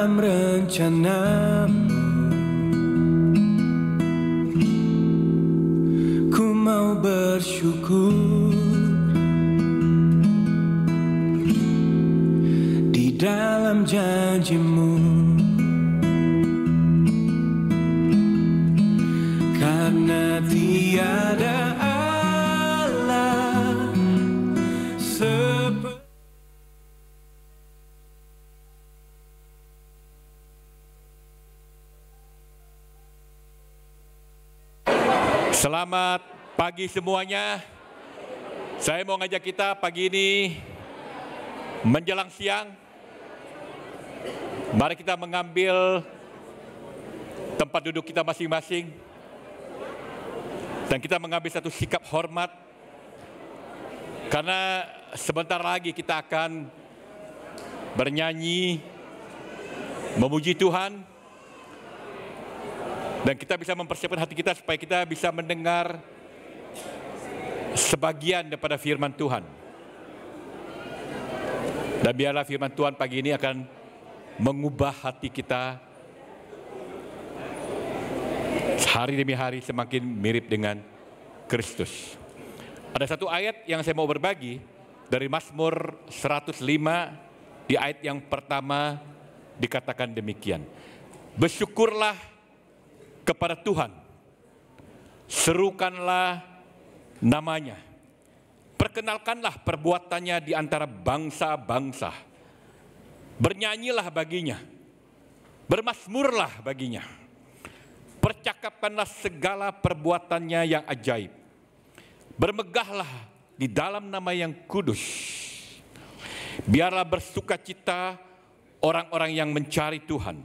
dalam rencanamu. Ku mau bersyukur di dalam janjimu, karena tiada Allah seperti. Selamat pagi semuanya. Saya mau ngajak kita pagi ini menjelang siang. Mari kita mengambil tempat duduk kita masing-masing. Dan kita mengambil satu sikap hormat. Karena sebentar lagi kita akan bernyanyi, memuji Tuhan. Dan kita bisa mempersiapkan hati kita supaya kita bisa mendengar sebagian daripada firman Tuhan. Dan biarlah firman Tuhan pagi ini akan mengubah hati kita hari demi hari semakin mirip dengan Kristus. Ada satu ayat yang saya mau berbagi dari Mazmur 105 di ayat yang pertama dikatakan demikian. Bersyukurlah kepada Tuhan, serukanlah namanya, perkenalkanlah perbuatannya di antara bangsa-bangsa, bernyanyilah baginya, bermazmurlah baginya, percakapkanlah segala perbuatannya yang ajaib, bermegahlah di dalam nama yang kudus, biarlah bersukacita orang-orang yang mencari Tuhan,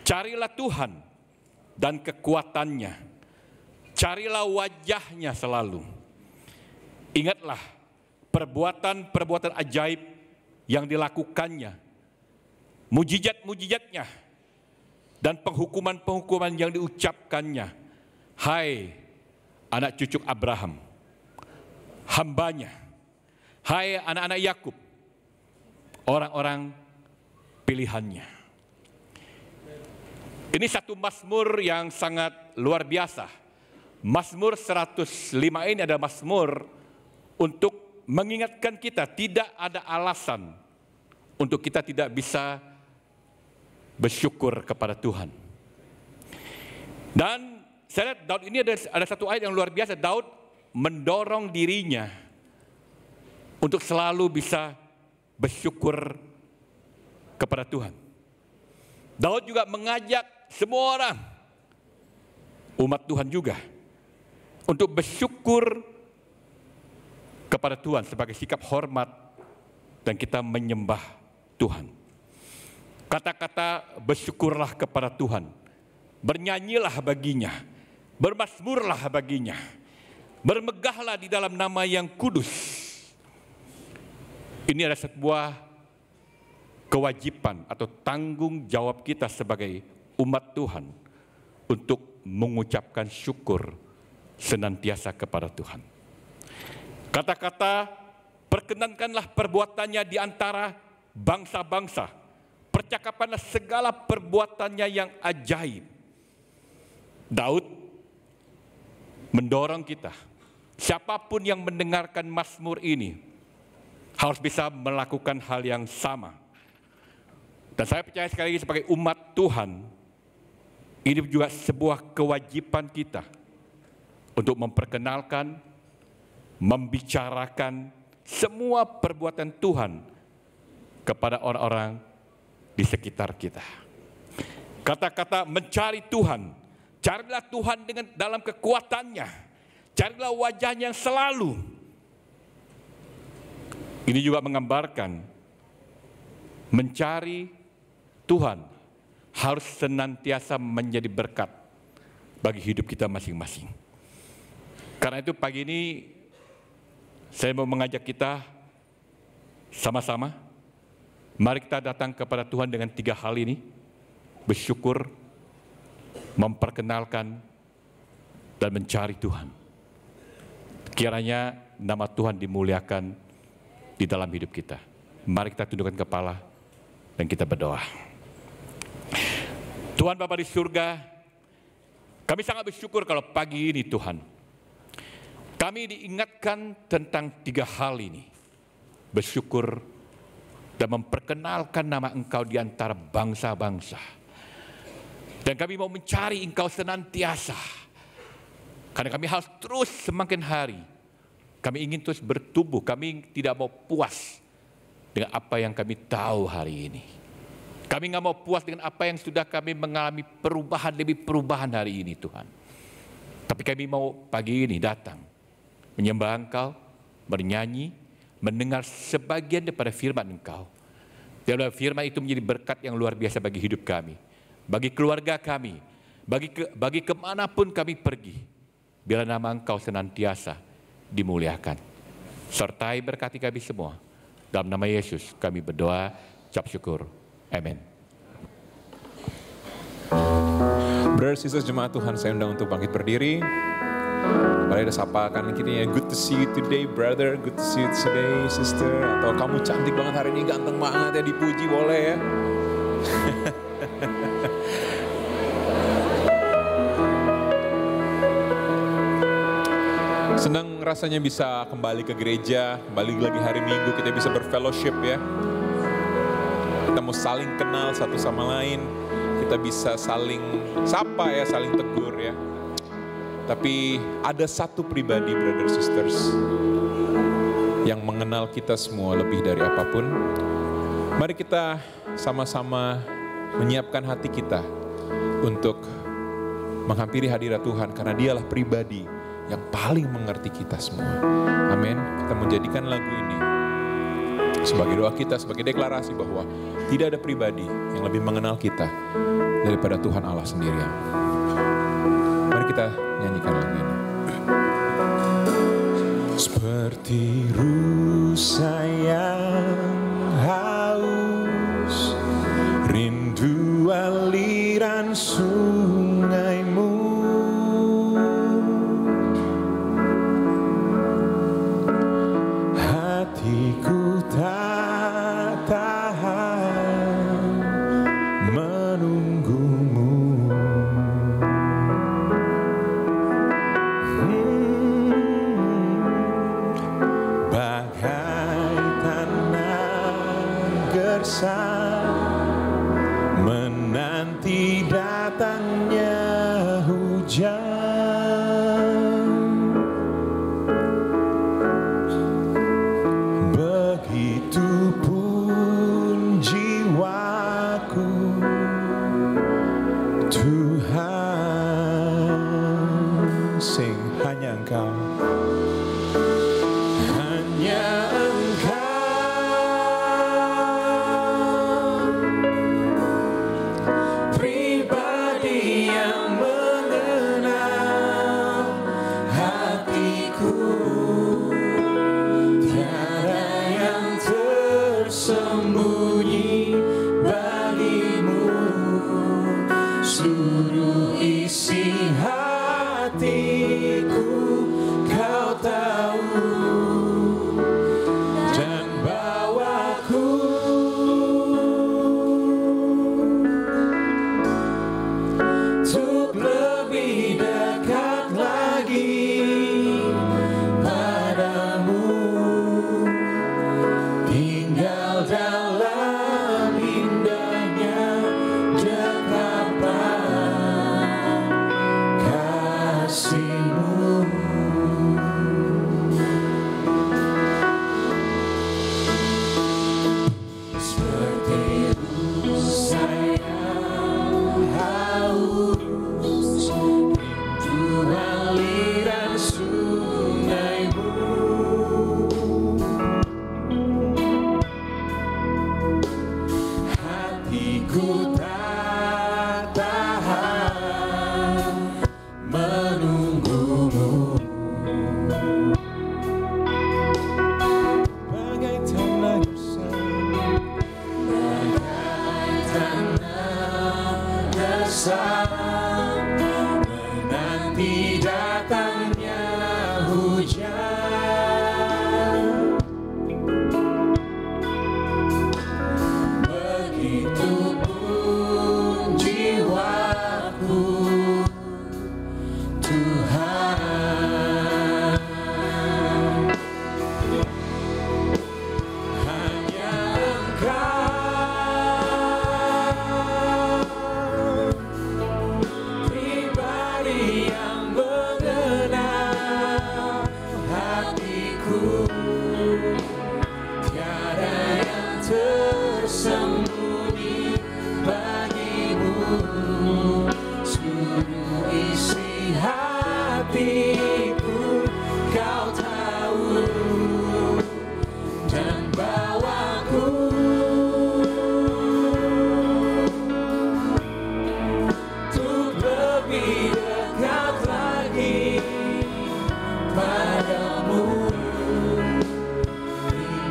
carilah Tuhan dan kekuatannya, carilah wajahnya selalu. Ingatlah perbuatan-perbuatan ajaib yang dilakukannya, mujizat-mujizatnya, dan penghukuman-penghukuman yang diucapkannya. Hai anak cucu Abraham, hambanya, hai anak-anak Yakub, orang-orang pilihannya. Ini satu mazmur yang sangat luar biasa. Mazmur 105 ini adalah mazmur untuk mengingatkan kita tidak ada alasan untuk kita tidak bisa bersyukur kepada Tuhan. Dan saya lihat Daud ini ada satu ayat yang luar biasa. Daud mendorong dirinya untuk selalu bisa bersyukur kepada Tuhan. Daud juga mengajak semua orang, umat Tuhan juga, untuk bersyukur kepada Tuhan sebagai sikap hormat dan kita menyembah Tuhan. Kata-kata bersyukurlah kepada Tuhan, bernyanyilah baginya, bermazmurlah baginya, bermegahlah di dalam nama yang kudus. Ini adalah sebuah kewajiban atau tanggung jawab kita sebagai umat Tuhan untuk mengucapkan syukur senantiasa kepada Tuhan. Kata-kata perkenankanlah perbuatannya di antara bangsa-bangsa, percakapanlah segala perbuatannya yang ajaib. Daud mendorong kita, siapapun yang mendengarkan mazmur ini harus bisa melakukan hal yang sama. Dan saya percaya sekali lagi sebagai umat Tuhan, ini juga sebuah kewajiban kita untuk memperkenalkan, membicarakan semua perbuatan Tuhan kepada orang-orang di sekitar kita. Kata-kata mencari Tuhan, carilah Tuhan dengan dalam kekuatannya, carilah wajahnya yang selalu. Ini juga menggambarkan mencari Tuhan harus senantiasa menjadi berkat bagi hidup kita masing-masing. Karena itu pagi ini saya mau mengajak kita sama-sama, mari kita datang kepada Tuhan dengan 3 hal ini: bersyukur, memperkenalkan, dan mencari Tuhan. Kiranya nama Tuhan dimuliakan di dalam hidup kita. Mari kita tundukkan kepala dan kita berdoa. Tuhan Bapa di surga, kami sangat bersyukur kalau pagi ini Tuhan, kami diingatkan tentang 3 hal ini. Bersyukur dan memperkenalkan nama Engkau di antara bangsa-bangsa. Dan kami mau mencari Engkau senantiasa. Karena kami harus terus semakin hari. Kami ingin terus bertumbuh, kami tidak mau puas dengan apa yang kami tahu hari ini. Kami nggak mau puas dengan apa yang sudah kami mengalami perubahan demi perubahan hari ini Tuhan. Tapi kami mau pagi ini datang, menyembah Engkau, bernyanyi, mendengar sebagian daripada firman Engkau. Dan firman itu menjadi berkat yang luar biasa bagi hidup kami, bagi keluarga kami, bagi kemanapun kami pergi. Biar nama Engkau senantiasa dimuliakan. Sertai berkati kami semua. Dalam nama Yesus kami berdoa, ucap syukur. Amin. Brothers, sisters, jemaat Tuhan, saya undang untuk bangkit berdiri. Mari kita sapa kanan kirinya. Good to see you today, brother. Good to see you today, sister. Atau kamu cantik banget hari ini, ganteng banget ya, dipuji boleh ya. Senang rasanya bisa kembali ke gereja, kembali lagi hari Minggu, kita bisa berfellowship ya. Kita mau saling kenal satu sama lain, kita bisa saling sapa ya, saling tegur ya. Tapi ada satu pribadi, brothers sisters, yang mengenal kita semua lebih dari apapun. Mari kita sama-sama menyiapkan hati kita untuk menghampiri hadirat Tuhan, karena dialah pribadi yang paling mengerti kita semua. Amin. Kita menjadikan lagu ini sebagai doa kita, sebagai deklarasi bahwa tidak ada pribadi yang lebih mengenal kita daripada Tuhan Allah sendirian. Mari kita nyanyikan lagu ini. Seperti rusa yang haus, rindu aliran sungaimu. Hatiku tak tahan menunggumu. Bagai tanah gersang menanti datangnya hujan. Begitupun jiwaku, Tuhan. Sing, hanya Engkau. Hanya Engkau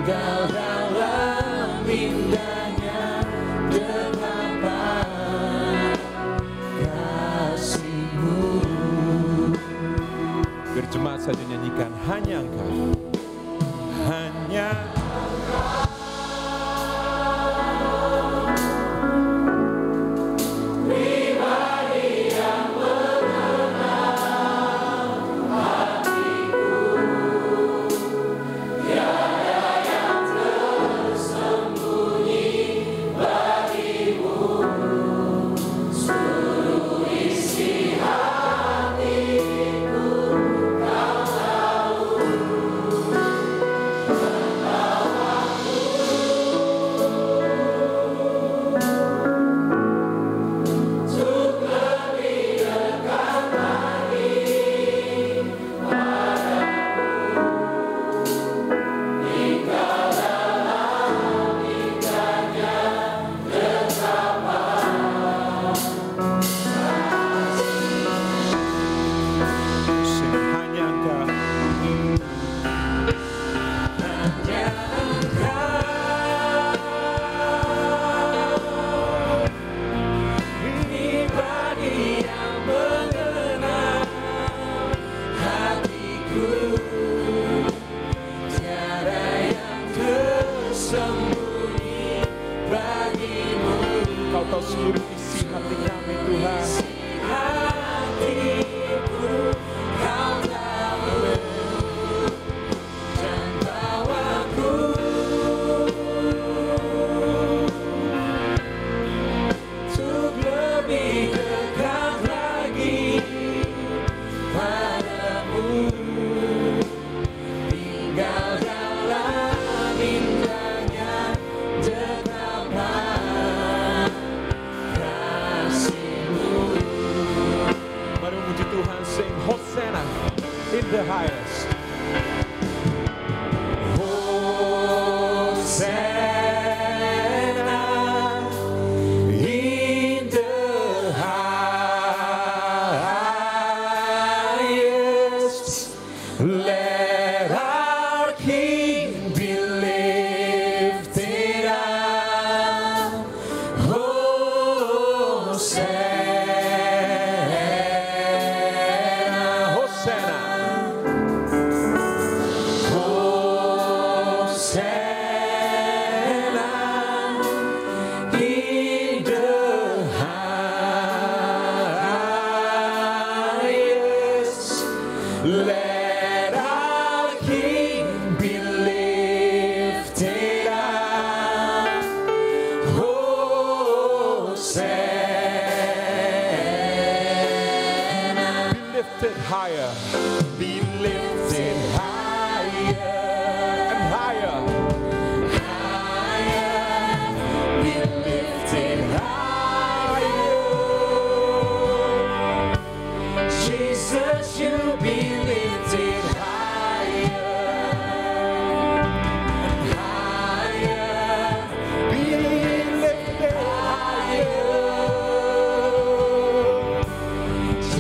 tinggal dalam indahnya dekapan kasih-Mu. Biar jemaat saja nyanyikan hanya Engkau. Hanya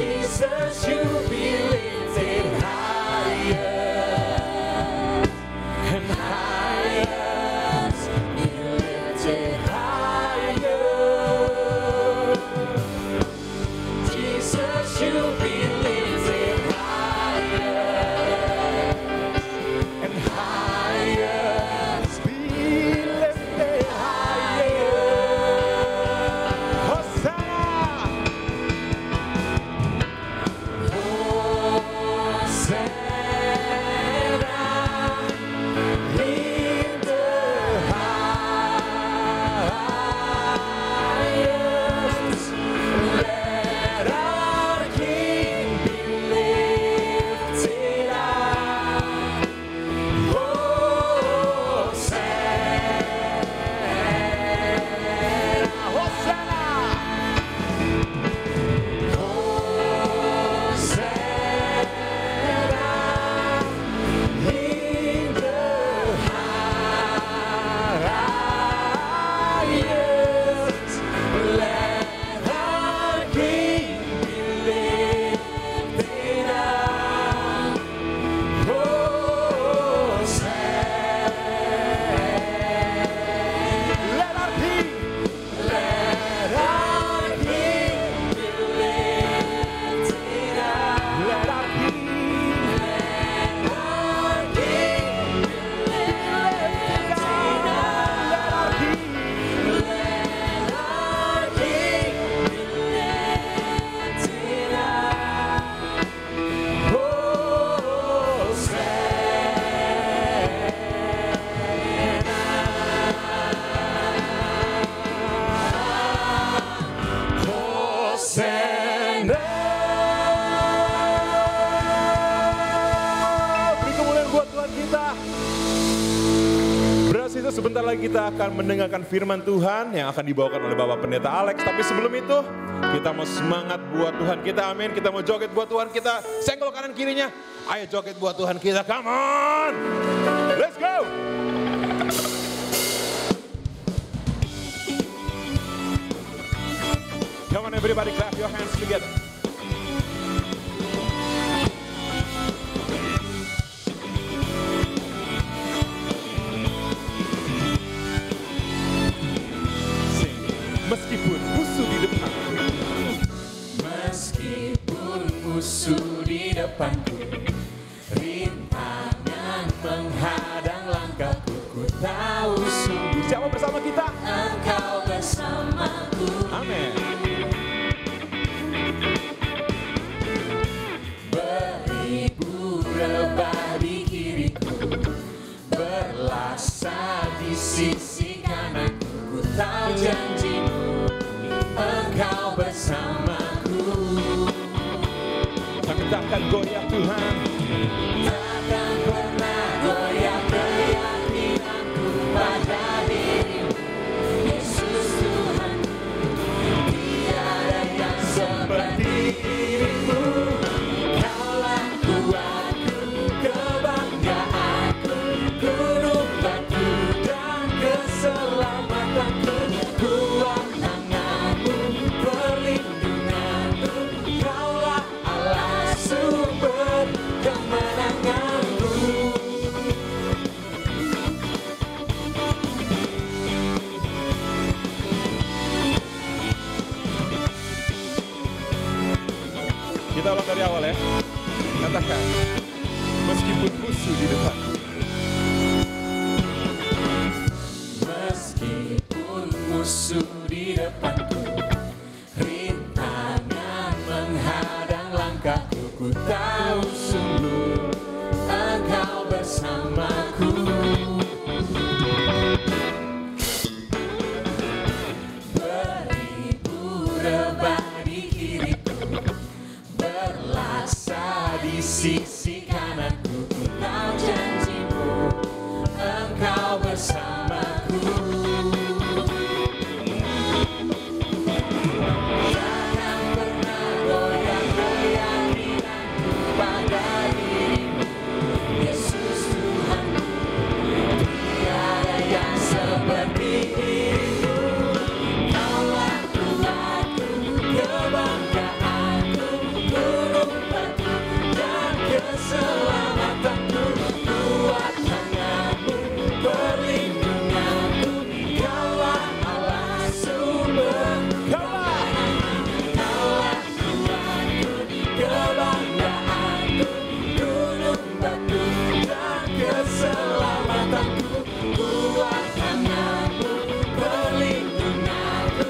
Jesus, you be lifted sebentar lagi kita akan mendengarkan firman Tuhan yang akan dibawakan oleh Bapak Pendeta Alex. Tapi sebelum itu, kita mau semangat buat Tuhan kita, amin. Kita mau joget buat Tuhan kita, senggol kanan kirinya. Ayo joget buat Tuhan kita, come on. Let's go. Come on everybody, clap your hands together. Meskipun musuh di depan, meskipun musuh di depanku, rintangan menghadang langkahku, ku tahu sungguh siapa bersama kita? Engkau bersamaku. Amin. Beribu rebah di kiriku, berlasa di sisi kananku, ku tahu janjimu, Engkau bersamaku. Kami takkan goyah Tuhan, Takkan pernah goyah keyakinanku pada dirimu, Yesus Tuhan. Tiada yang seperti dirimu. Kaulah kuatku, kebanggaanku, gunung batu dan keselamatanku. Kuat tanganmu, perlindunganku, Kaulah Allah sumber kemenanganku. kita ulang dari awal ya. Katakan, meskipun musuh di depan, Meskipun musuh di depanku, rintangan menghadang langkahku, ku tahu sungguh Engkau bersamaku. Beribu rebah di kiriku, berlasa di sisi kananku, ku tahu janjimu, Engkau bersamaku. Takkan pernah goyah keyakinanku pada dirimu, Yesus Tuhan. Tiada yang seperti dirimu. Kaulah kuatku, kebanggaanku, gunung batu dan keselamatanku. Kuat tanganmu, perlindunganku, Kaulah Allah sumber kemenanganku. Kaulah kuatku, kebanggaanku, gunung batu dan keselamatanku. Kuat tanganmu, perlindunganku,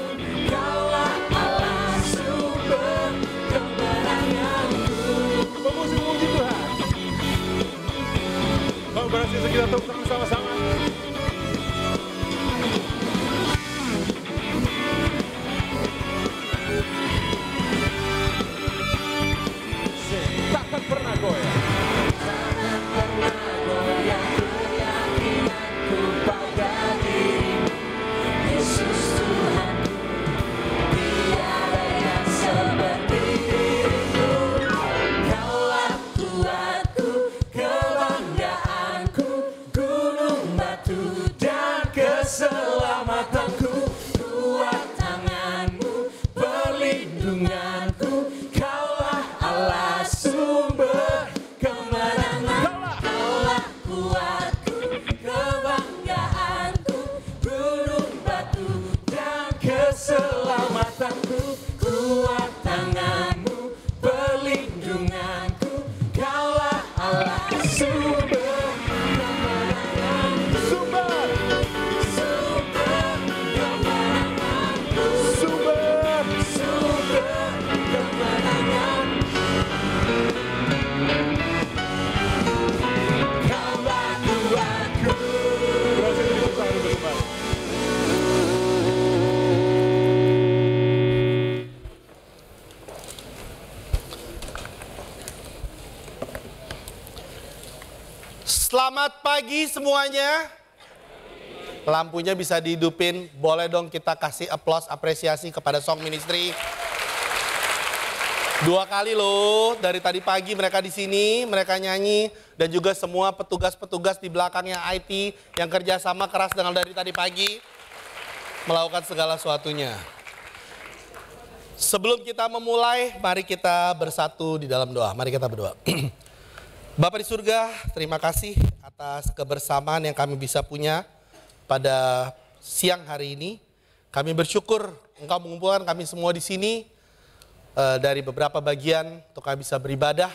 Kaulah Allah sumber kemenanganku. memuji Tuhan. Kalau berhasil kita tepuk tangan sama-sama. Takkan pernah goyah. Jangan pernah goyah keyakinanku pada dirimu, Yesus Tuhan. Tiada yang seperti dirimu. Kaulah kuatku, kebanggaanku, gunung batu dan keselamatanku. Kuat tanganmu, perlindunganku, Kaulah Allah sumber kemenangan. Kaulah kuatku, kebanggaanku, gunung batu dan keselamatanku. Kuat tanganmu, perlindunganku, Kaulah Allah sumber kemenanganku. Sumber, Sumber kemenanganku. sumber. Sumber kemenangan. Kaulah kuatku. Berhasil tepuk tangan dulu kembali. Selamat pagi semuanya. Lampunya bisa dihidupin. Boleh dong kita kasih applause, apresiasi kepada Song Ministry. 2 kali loh, dari tadi pagi mereka di sini, mereka nyanyi. Dan juga semua petugas-petugas di belakangnya IT yang kerja sama keras dengan dari tadi pagi. Melakukan segala sesuatunya. Sebelum kita memulai, mari kita bersatu di dalam doa. Mari kita berdoa. Bapa di surga, terima kasih atas kebersamaan yang kami bisa punya pada siang hari ini. Kami bersyukur Engkau mengumpulkan kami semua di sini dari beberapa bagian untuk kami bisa beribadah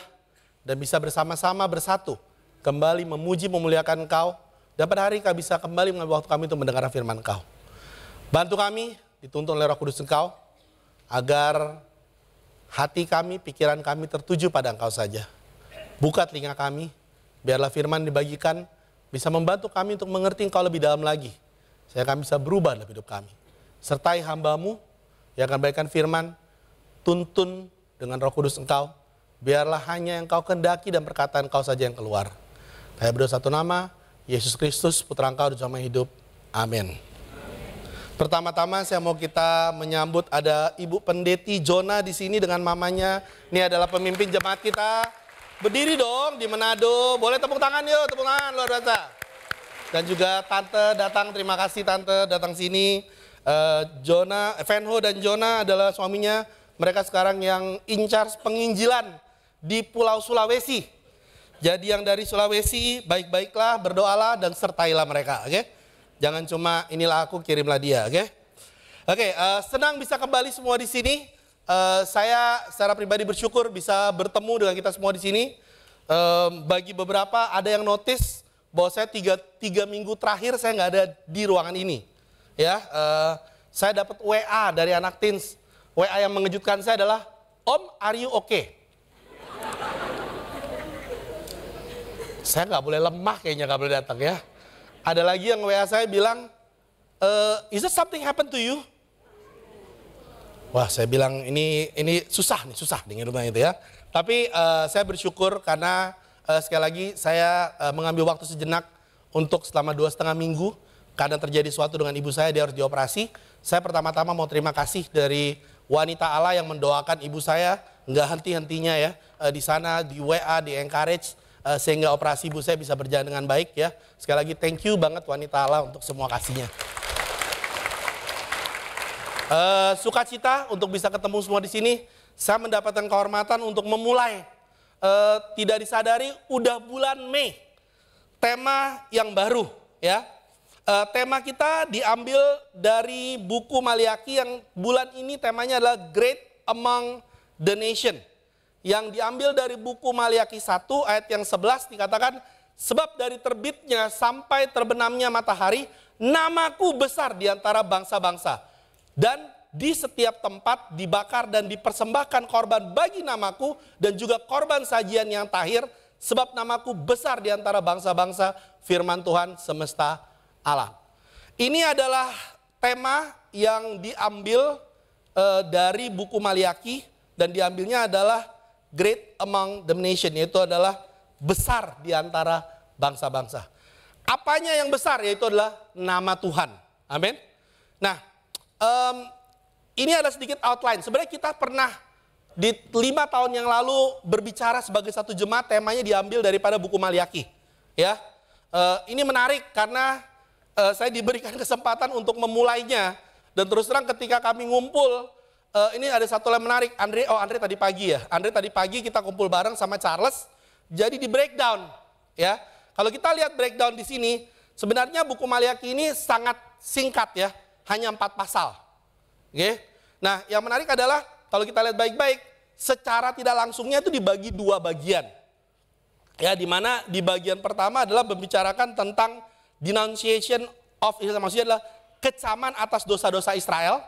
dan bisa bersama-sama bersatu kembali memuji memuliakan Engkau. Dan pada hari kami bisa kembali mengambil waktu kami untuk mendengar firman Engkau. Bantu kami, dituntun oleh Roh Kudus Engkau, agar hati kami, pikiran kami tertuju pada Engkau saja. Buka telinga kami, biarlah firman dibagikan, bisa membantu kami untuk mengerti Engkau lebih dalam lagi. Sehingga kami bisa berubah dalam hidup kami. Sertai hamba-Mu yang akan bagikan firman, tuntun dengan Roh Kudus Engkau. Biarlah hanya yang Engkau kehendaki dan perkataan Engkau saja yang keluar. Kami berdoa satu nama, Yesus Kristus, Putra Engkau, Juru Selamat hidup. Amin. Pertama-tama saya mau kita menyambut ada Ibu Pendeti Jona di sini dengan mamanya. Ini adalah pemimpin jemaat kita. Berdiri dong di Manado. Boleh tepuk tangan yuk, tepuk tangan luar biasa. Dan juga Tante datang, terima kasih Tante datang sini. Venho dan Jona adalah suaminya. Mereka sekarang yang in charge penginjilan di Pulau Sulawesi. Jadi yang dari Sulawesi, baik-baiklah, berdoalah dan sertailah mereka, oke? Jangan cuma inilah aku, kirimlah dia, oke? Oke, senang bisa kembali semua di sini. Saya secara pribadi bersyukur bisa bertemu dengan kita semua di sini. Bagi beberapa ada yang notice bahwa saya tiga minggu terakhir saya nggak ada di ruangan ini. Ya, saya dapat WA dari anak teens. WA yang mengejutkan saya adalah, Om, are you okay? Saya nggak boleh lemah kayaknya, nggak boleh datang ya. Ada lagi yang WA saya bilang, is there something happen to you? Wah, saya bilang ini susah dengan rumah itu ya. Tapi saya bersyukur karena sekali lagi saya mengambil waktu sejenak untuk selama 2,5 minggu. Karena terjadi sesuatu dengan ibu saya, dia harus dioperasi. Saya pertama-tama mau terima kasih dari wanita Allah yang mendoakan ibu saya. Nggak henti-hentinya ya. Di sana, di WA, di encourage. Sehingga operasi ibu saya bisa berjalan dengan baik ya. Sekali lagi thank you banget wanita Allah untuk semua kasihnya. Sukacita untuk bisa ketemu semua di sini. Saya mendapatkan kehormatan untuk memulai. Tidak disadari udah bulan Mei. Tema yang baru ya. Tema kita diambil dari buku Maliaki yang bulan ini temanya adalah Great Among the Nation. Yang diambil dari buku Maliaki 1 ayat yang 11 dikatakan, sebab dari terbitnya sampai terbenamnya matahari, namaku besar di antara bangsa-bangsa. Dan di setiap tempat dibakar dan dipersembahkan korban bagi namaku dan juga korban sajian yang tahir, sebab namaku besar di antara bangsa-bangsa, firman Tuhan semesta alam. Ini adalah tema yang diambil dari buku Maliaki dan diambilnya adalah Great Among the Nation, yaitu adalah besar di antara bangsa-bangsa. Apanya yang besar? Yaitu adalah nama Tuhan. Amin. Nah, ini ada sedikit outline. Sebenarnya kita pernah di 5 tahun yang lalu berbicara sebagai satu jemaat, temanya diambil daripada buku Maliaki. Ya, ini menarik karena saya diberikan kesempatan untuk memulainya. Dan terus terang ketika kami ngumpul, ini ada satu yang menarik. Andre tadi pagi ya. Andre tadi pagi kita kumpul bareng sama Charles. Jadi di breakdown ya. Kalau kita lihat breakdown di sini, sebenarnya buku Maliaki ini sangat singkat ya. Hanya 4 pasal. Oke. Nah, yang menarik adalah kalau kita lihat baik-baik, secara tidak langsungnya itu dibagi 2 bagian. Ya, di mana di bagian pertama adalah membicarakan tentang denunciation of Israel, maksudnya adalah kecaman atas dosa-dosa Israel,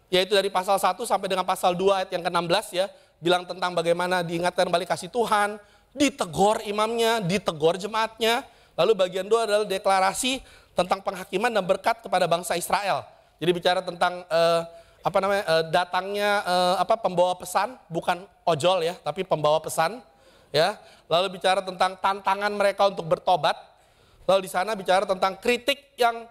yaitu dari pasal 1 sampai dengan pasal 2 ayat yang ke-16 ya, bilang tentang bagaimana diingatkan balik kasih Tuhan, ditegur imamnya, ditegur jemaatnya. Lalu bagian 2 adalah deklarasi tentang penghakiman dan berkat kepada bangsa Israel. Jadi bicara tentang datangnya pembawa pesan, bukan ojol ya, tapi pembawa pesan ya. Lalu bicara tentang tantangan mereka untuk bertobat. Lalu di sana bicara tentang kritik yang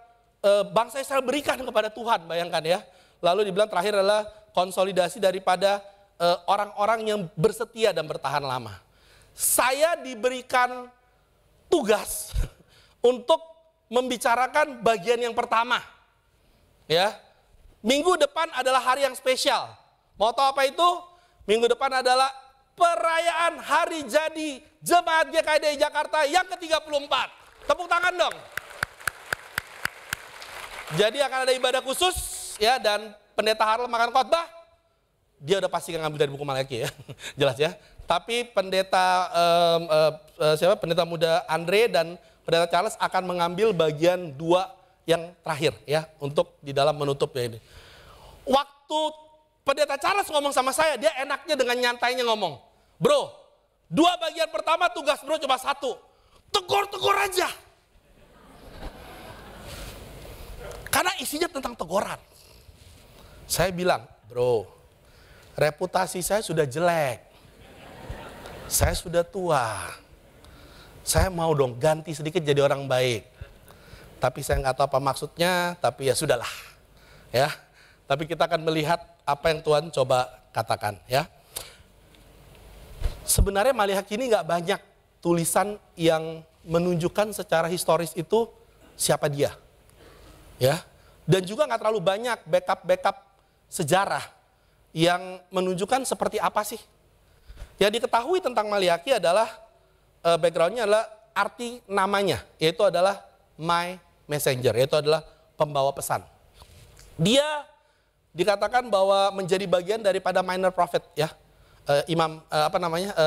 bangsa Israel berikan kepada Tuhan, bayangkan ya. Lalu dibilang terakhir adalah konsolidasi daripada orang-orang yang bersetia dan bertahan lama. Saya diberikan tugas untuk membicarakan bagian yang pertama. Ya. Minggu depan adalah hari yang spesial. Mau tahu apa itu? Minggu depan adalah perayaan hari jadi Jemaat GKI Jakarta yang ke-34. Tepuk tangan dong. Jadi akan ada ibadah khusus ya, dan pendeta Harlem akan khotbah. Dia udah pasti ngambil dari buku Malaki ya. Jelas ya. Tapi pendeta pendeta muda Andre dan pendeta Charles akan mengambil bagian 2 yang terakhir ya, untuk di dalam menutup ya ini. Waktu pendeta Charles ngomong sama saya, dia enaknya dengan nyantainya ngomong, "Bro, 2 bagian pertama tugas bro cuma 1. Tegur-tegur aja." Karena isinya tentang teguran. Saya bilang, "Bro, reputasi saya sudah jelek. Saya sudah tua. Saya mau dong ganti sedikit jadi orang baik. Tapi saya nggak tahu apa maksudnya, tapi ya sudahlah." Ya. Tapi kita akan melihat apa yang Tuhan coba katakan ya. Sebenarnya Malaki ini nggak banyak tulisan yang menunjukkan secara historis itu siapa dia. Ya, dan juga nggak terlalu banyak backup sejarah yang menunjukkan seperti apa sih. Yang diketahui tentang Malaki adalah backgroundnya adalah arti namanya, yaitu adalah my messenger, yaitu adalah pembawa pesan. Dia dikatakan bahwa menjadi bagian daripada minor prophet ya,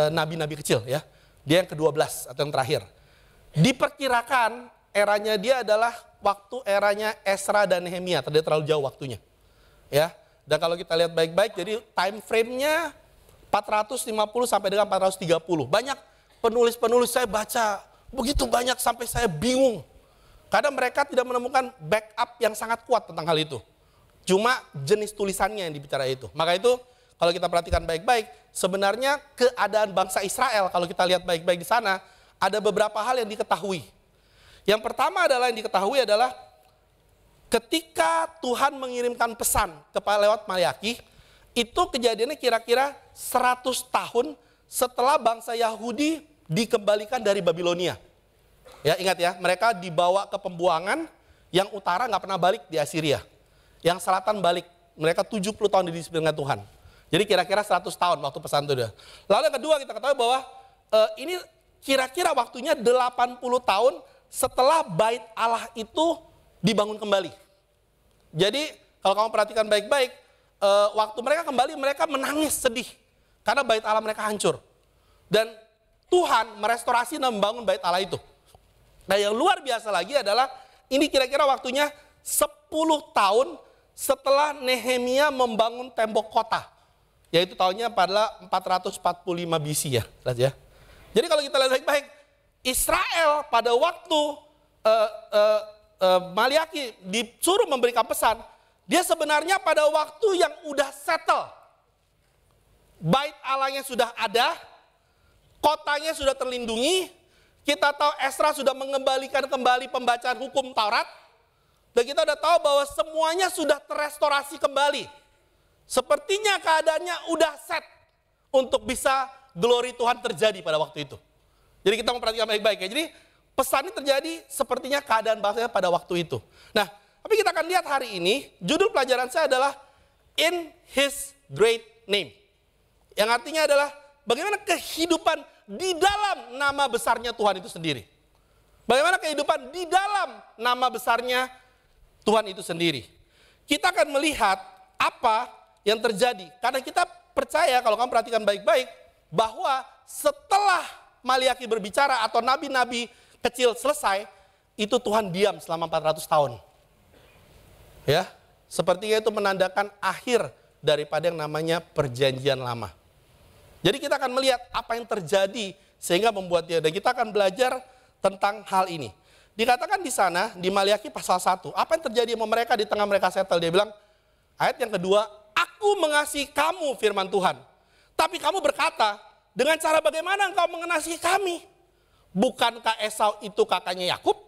nabi-nabi kecil ya. Dia yang ke-12 atau yang terakhir. Diperkirakan eranya dia adalah waktu eranya Esra dan Nehemia, tidak terlalu jauh waktunya. Ya. Dan kalau kita lihat baik-baik, jadi time frame-nya 450 sampai dengan 430. Banyak penulis-penulis saya baca, begitu banyak sampai saya bingung. Karena mereka tidak menemukan backup yang sangat kuat tentang hal itu. Cuma jenis tulisannya yang dibicara itu. Maka itu kalau kita perhatikan baik-baik, sebenarnya keadaan bangsa Israel, kalau kita lihat baik-baik di sana, ada beberapa hal yang diketahui. Yang pertama adalah yang diketahui adalah ketika Tuhan mengirimkan pesan kepada lewat Malaki, itu kejadiannya kira-kira 100 tahun setelah bangsa Yahudi dikembalikan dari Babilonia. Ya, ingat ya, mereka dibawa ke pembuangan, yang utara nggak pernah balik di Assyria. Yang selatan balik, mereka 70 tahun didisiplin dengan Tuhan. Jadi kira-kira 100 tahun waktu pesan itu. Lalu yang kedua kita ketahui bahwa ini kira-kira waktunya 80 tahun setelah bait Allah itu dibangun kembali. Jadi kalau kamu perhatikan baik-baik, waktu mereka kembali mereka menangis sedih karena bait Allah mereka hancur. Dan Tuhan merestorasi dan membangun bait Allah itu. Nah yang luar biasa lagi adalah ini kira-kira waktunya 10 tahun setelah Nehemia membangun tembok kota. Yaitu tahunnya pada 445 BC ya. Jadi kalau kita lihat baik-baik, Israel pada waktu Malaki disuruh memberikan pesan, dia sebenarnya pada waktu yang udah settle. Bait Allahnya sudah ada, kotanya sudah terlindungi, kita tahu Esra sudah mengembalikan kembali pembacaan hukum Taurat, dan kita udah tahu bahwa semuanya sudah terestorasi kembali. Sepertinya keadaannya udah set untuk bisa glory Tuhan terjadi pada waktu itu. Jadi kita memperhatikan baik-baik ya. Jadi pesan ini terjadi sepertinya keadaan bangsanya pada waktu itu. Nah, tapi kita akan lihat hari ini, judul pelajaran saya adalah In His Great Name. Yang artinya adalah bagaimana kehidupan di dalam nama besarnya Tuhan itu sendiri. Bagaimana kehidupan di dalam nama besarnya Tuhan itu sendiri. Kita akan melihat apa yang terjadi. Karena kita percaya kalau kamu perhatikan baik-baik, bahwa setelah Malaki berbicara atau nabi-nabi kecil selesai, itu Tuhan diam selama 400 tahun. Ya, sepertinya itu menandakan akhir daripada yang namanya perjanjian lama. Jadi kita akan melihat apa yang terjadi sehingga membuat dia, dan kita akan belajar tentang hal ini. Dikatakan di sana, di Malaki pasal 1, apa yang terjadi sama mereka di tengah mereka settle. Dia bilang, ayat yang kedua, aku mengasihi kamu firman Tuhan. Tapi kamu berkata, dengan cara bagaimana engkau mengasihi kami? Bukankah Esau itu kakaknya Yakub?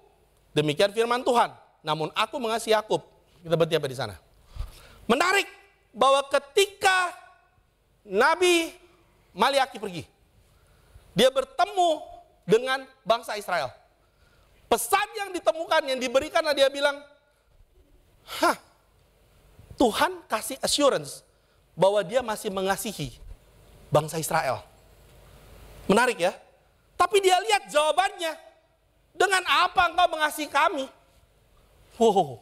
Demikian firman Tuhan. namun aku mengasihi Yakub. Kita berhenti apa di sana? Menarik bahwa ketika Nabi Maliaki pergi, dia bertemu dengan bangsa Israel. Pesan yang ditemukan, yang diberikan, dia bilang, Tuhan kasih assurance bahwa dia masih mengasihi bangsa Israel. Menarik ya. Tapi dia lihat jawabannya, dengan apa engkau mengasihi kami? Wow.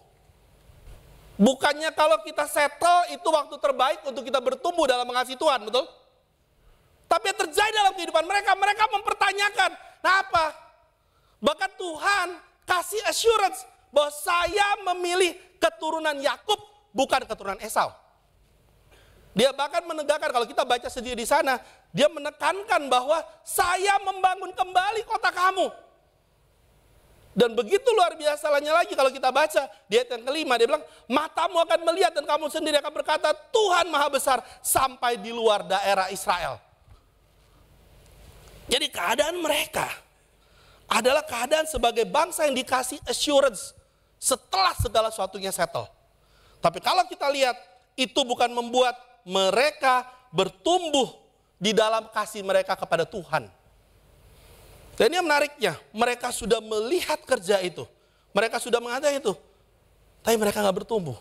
Bukannya kalau kita settle itu waktu terbaik untuk kita bertumbuh dalam mengasihi Tuhan, betul? Tapi yang terjadi dalam kehidupan mereka, mereka mempertanyakan, kenapa? Bahkan Tuhan kasih assurance bahwa saya memilih keturunan Yakub, bukan keturunan Esau. Dia bahkan menegakkan, kalau kita baca sendiri di sana, dia menekankan bahwa saya membangun kembali kota kamu. Dan begitu luar biasa lagi kalau kita baca di ayat yang kelima, dia bilang, matamu akan melihat dan kamu sendiri akan berkata, Tuhan Maha Besar sampai di luar daerah Israel. Jadi keadaan mereka adalah keadaan sebagai bangsa yang dikasih assurance setelah segala sesuatunya settle. Tapi kalau kita lihat, itu bukan membuat mereka bertumbuh di dalam kasih mereka kepada Tuhan. Dan yang menariknya, mereka sudah melihat kerja itu. Mereka sudah mengatakan itu. Tapi mereka gak bertumbuh.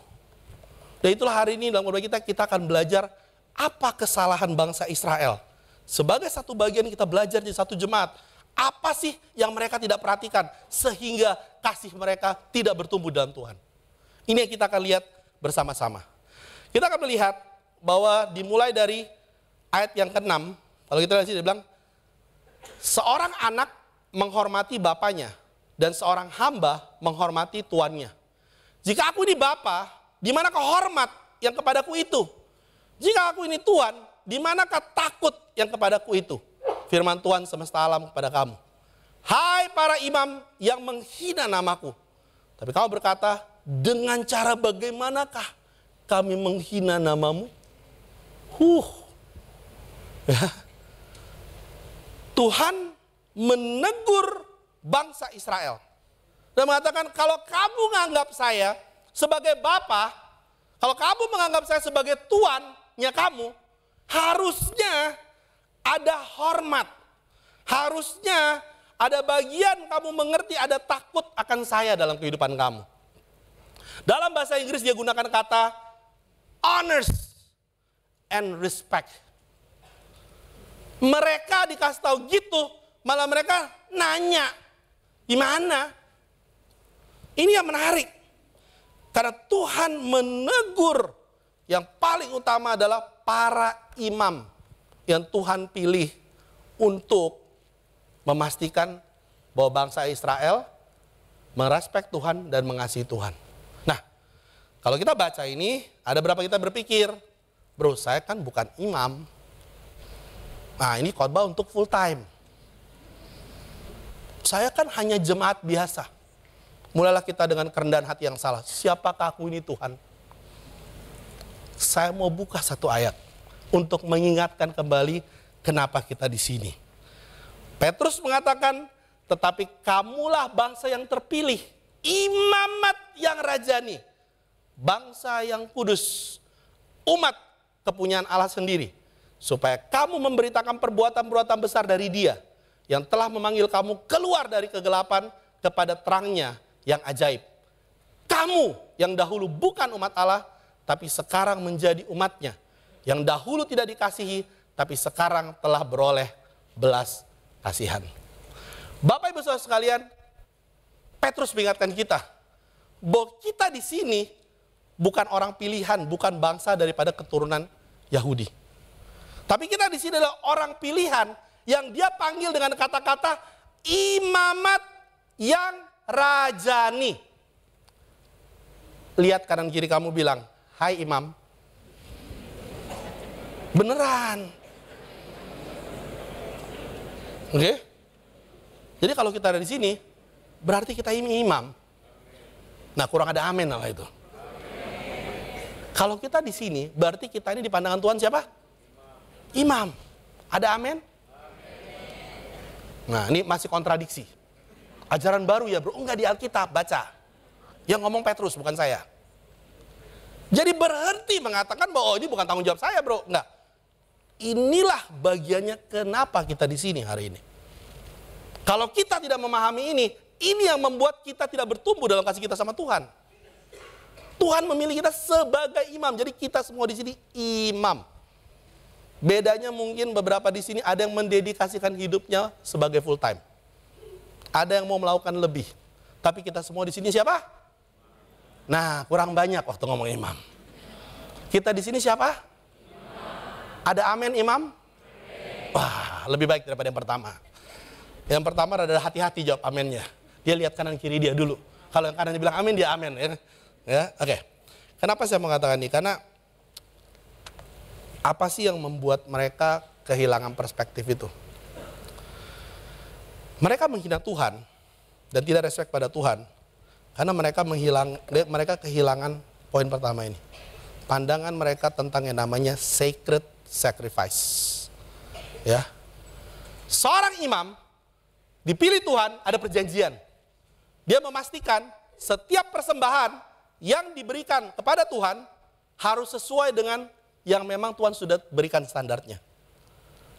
Dan itulah hari ini dalam khotbah kita akan belajar apa kesalahan bangsa Israel. Sebagai satu bagian kita belajar di satu jemaat, apa sih yang mereka tidak perhatikan sehingga kasih mereka tidak bertumbuh dalam Tuhan. Ini yang kita akan lihat bersama-sama. Kita akan melihat bahwa dimulai dari ayat yang ke-6, kalau kita lihat sini dia bilang, seorang anak menghormati bapaknya dan seorang hamba menghormati tuannya. Jika aku ini bapa, di manakah hormat yang kepadaku itu? Jika aku ini tuan, di manakah takut yang kepadaku itu? Firman Tuhan semesta alam kepada kamu. Hai para imam yang menghina namaku. Tapi kamu berkata, dengan cara bagaimanakah kami menghina namamu? Ya. Tuhan menegur bangsa Israel. Dan mengatakan, kalau kamu menganggap saya sebagai bapa, kalau kamu menganggap saya sebagai tuannya kamu, harusnya ada hormat. Harusnya ada bagian kamu mengerti, ada takut akan saya dalam kehidupan kamu. Dalam bahasa Inggris dia gunakan kata honors and respect. Mereka dikasih tahu gitu, malah mereka nanya, gimana? Ini yang menarik. Karena Tuhan menegur yang paling utama adalah para imam yang Tuhan pilih untuk memastikan bahwa bangsa Israel merespek Tuhan dan mengasihi Tuhan. Nah, kalau kita baca ini, ada berapa kita berpikir, bro, saya kan bukan imam. Nah, ini khotbah untuk full time. Saya kan hanya jemaat biasa. Mulailah kita dengan kerendahan hati yang salah. Siapakah aku ini Tuhan? Saya mau buka satu ayat untuk mengingatkan kembali kenapa kita di sini. Petrus mengatakan, tetapi kamulah bangsa yang terpilih, imamat yang rajani, bangsa yang kudus, umat kepunyaan Allah sendiri, supaya kamu memberitakan perbuatan-perbuatan besar dari Dia yang telah memanggil kamu keluar dari kegelapan kepada terangnya yang ajaib. Kamu yang dahulu bukan umat Allah, tapi sekarang menjadi umatnya. Yang dahulu tidak dikasihi, tapi sekarang telah beroleh belas kasihan. Bapak Ibu Saudara sekalian, Petrus mengingatkan kita bahwa kita di sini bukan orang pilihan, bukan bangsa daripada keturunan Yahudi. Tapi kita di sini adalah orang pilihan yang Dia panggil dengan kata-kata imamat yang rajani. Lihat kanan kiri kamu, bilang, hai imam. Beneran. Oke? Jadi kalau kita ada di sini, berarti kita ini imam. Nah, kurang ada amin lah itu. Kalau kita di sini, berarti kita ini di pandangan Tuhan siapa? Imam. Ada amin? Nah, ini masih kontradiksi. Ajaran baru ya bro, enggak di Alkitab, baca. Yang ngomong Petrus, bukan saya. Jadi berhenti mengatakan bahwa ini bukan tanggung jawab saya, bro. Enggak. Inilah bagiannya kenapa kita di sini hari ini. Kalau kita tidak memahami ini yang membuat kita tidak bertumbuh dalam kasih kita sama Tuhan. Tuhan memilih kita sebagai imam. Jadi kita semua di sini imam. Bedanya mungkin beberapa di sini ada yang mendedikasikan hidupnya sebagai full time. Ada yang mau melakukan lebih. Tapi kita semua di sini siapa? Nah, kurang banyak waktu ngomong imam. Kita di sini siapa? Ada amin imam? Wah, lebih baik daripada yang pertama. Yang pertama adalah hati-hati jawab aminnya. Dia lihat kanan kiri dia dulu. Kalau yang kanannya bilang amin, dia amin. Ya, oke. Kenapa saya mengatakan ini? Karena apa sih yang membuat mereka kehilangan perspektif itu? Mereka menghina Tuhan dan tidak respect pada Tuhan karena mereka kehilangan poin pertama ini. Pandangan mereka tentang yang namanya sacred sacrifice. Ya. Seorang imam dipilih Tuhan, ada perjanjian. Dia memastikan setiap persembahan yang diberikan kepada Tuhan harus sesuai dengan yang memang Tuhan sudah berikan standarnya.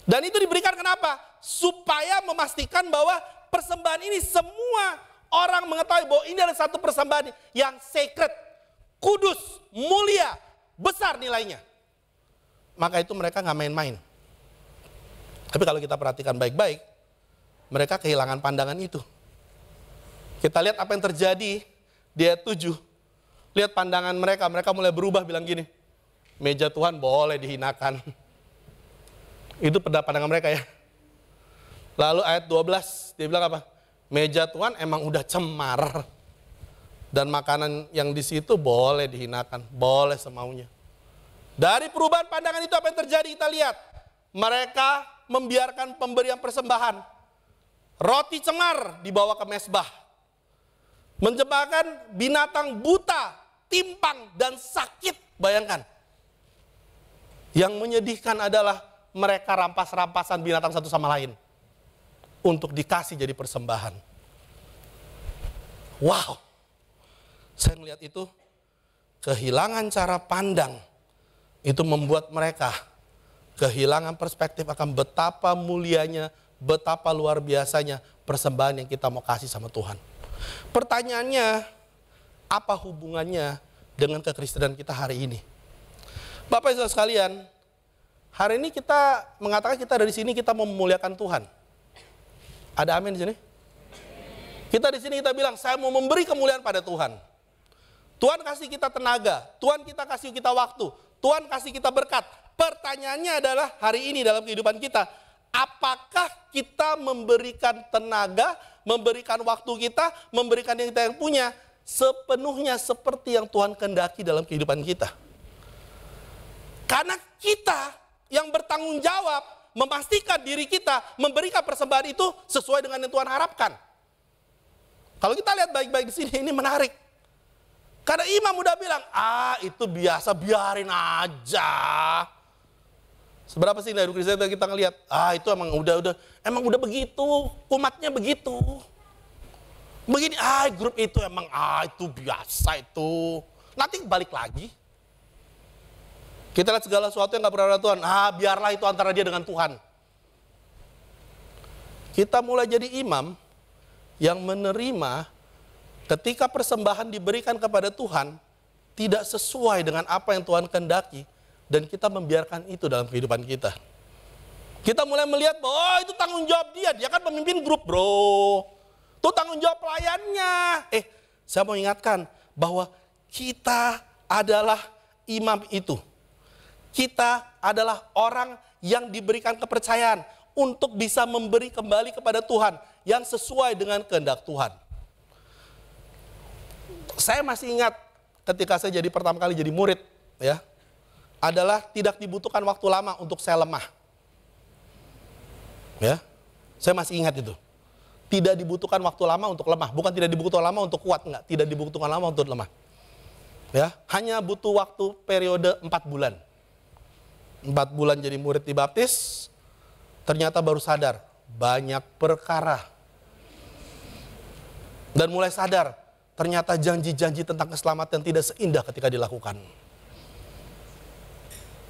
Dan itu diberikan kenapa? Supaya memastikan bahwa persembahan ini semua orang mengetahui bahwa ini adalah satu persembahan yang sacred, kudus, mulia, besar nilainya. Maka itu mereka nggak main-main. Tapi kalau kita perhatikan baik-baik, mereka kehilangan pandangan itu. Kita lihat apa yang terjadi di ayat 7. Lihat pandangan mereka mulai berubah bilang gini, meja Tuhan boleh dihinakan. Itu pandangan mereka ya. Lalu ayat 12 dia bilang apa? Meja Tuhan emang udah cemar. Dan makanan yang di situ boleh dihinakan, boleh semaunya. Dari perubahan pandangan itu apa yang terjadi kita lihat. Mereka membiarkan pemberian persembahan. Roti cemar dibawa ke mezbah. Menyembahkan binatang buta, timpang dan sakit. Bayangkan. Yang menyedihkan adalah mereka rampas-rampasan binatang satu sama lain untuk dikasih jadi persembahan. Wow. Saya melihat itu, kehilangan cara pandang itu membuat mereka kehilangan perspektif akan betapa mulianya, betapa luar biasanya persembahan yang kita mau kasih sama Tuhan. Pertanyaannya, apa hubungannya dengan kekristenan kita hari ini? Bapak Ibu sekalian, hari ini kita mengatakan kita dari sini kita mau memuliakan Tuhan. Ada amin di sini? Kita di sini kita bilang, saya mau memberi kemuliaan pada Tuhan. Tuhan kasih kita tenaga, Tuhan kita kasih kita waktu, Tuhan kasih kita berkat. Pertanyaannya adalah hari ini dalam kehidupan kita, apakah kita memberikan tenaga, memberikan waktu kita, memberikan yang kita yang punya sepenuhnya seperti yang Tuhan kehendaki dalam kehidupan kita? Karena kita yang bertanggung jawab memastikan diri kita memberikan persembahan itu sesuai dengan yang Tuhan harapkan. Kalau kita lihat baik-baik di sini, ini menarik. Karena imam udah bilang, itu biasa, biarin aja. Seberapa sih dari Kristen kita ngelihat, itu emang udah begitu, umatnya begitu. Begini, grup itu emang, itu biasa itu. Nanti balik lagi. Kita lihat segala sesuatu yang gak pernah ada Tuhan, biarlah itu antara dia dengan Tuhan. Kita mulai jadi imam yang menerima ketika persembahan diberikan kepada Tuhan tidak sesuai dengan apa yang Tuhan kehendaki dan kita membiarkan itu dalam kehidupan kita. Kita mulai melihat bahwa itu tanggung jawab dia kan pemimpin grup bro. Itu tanggung jawab pelayannya. Saya mau ingatkan bahwa kita adalah imam itu. Kita adalah orang yang diberikan kepercayaan untuk bisa memberi kembali kepada Tuhan yang sesuai dengan kehendak Tuhan. Saya masih ingat ketika saya jadi pertama kali jadi murid, ya, adalah tidak dibutuhkan waktu lama untuk saya lemah. Ya, saya masih ingat itu. Tidak dibutuhkan waktu lama untuk lemah, bukan tidak dibutuhkan lama untuk kuat, enggak, tidak dibutuhkan lama untuk lemah. Ya, hanya butuh waktu periode 4 bulan. 4 bulan jadi murid dibaptis, ternyata baru sadar banyak perkara. Dan mulai sadar, ternyata janji-janji tentang keselamatan tidak seindah ketika dilakukan.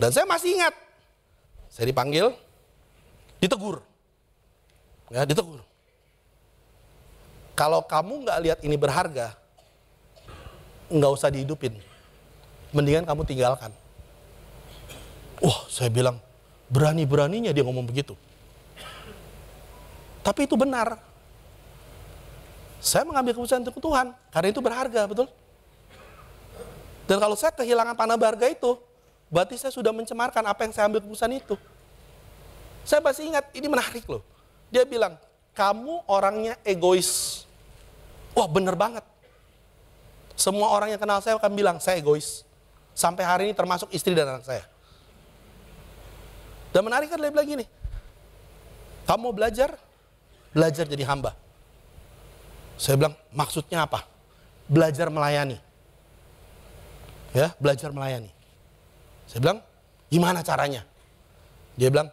Dan saya masih ingat, saya dipanggil, ditegur. Ya, ditegur. Kalau kamu nggak lihat ini berharga, nggak usah dihidupin. Mendingan kamu tinggalkan. Wah, saya bilang, berani-beraninya dia ngomong begitu. Tapi itu benar. Saya mengambil keputusan untuk Tuhan, karena itu berharga, betul? Dan kalau saya kehilangan tanah berharga itu, berarti saya sudah mencemarkan apa yang saya ambil keputusan itu. Saya masih ingat, ini menarik loh. Dia bilang, kamu orangnya egois. Wah, bener banget. Semua orang yang kenal saya akan bilang, saya egois. Sampai hari ini termasuk istri dan anak saya. Dan menarik kan dia bilang gini, kamu mau belajar? Belajar jadi hamba. Saya bilang, maksudnya apa? Belajar melayani. Ya, belajar melayani. Saya bilang, gimana caranya? Dia bilang,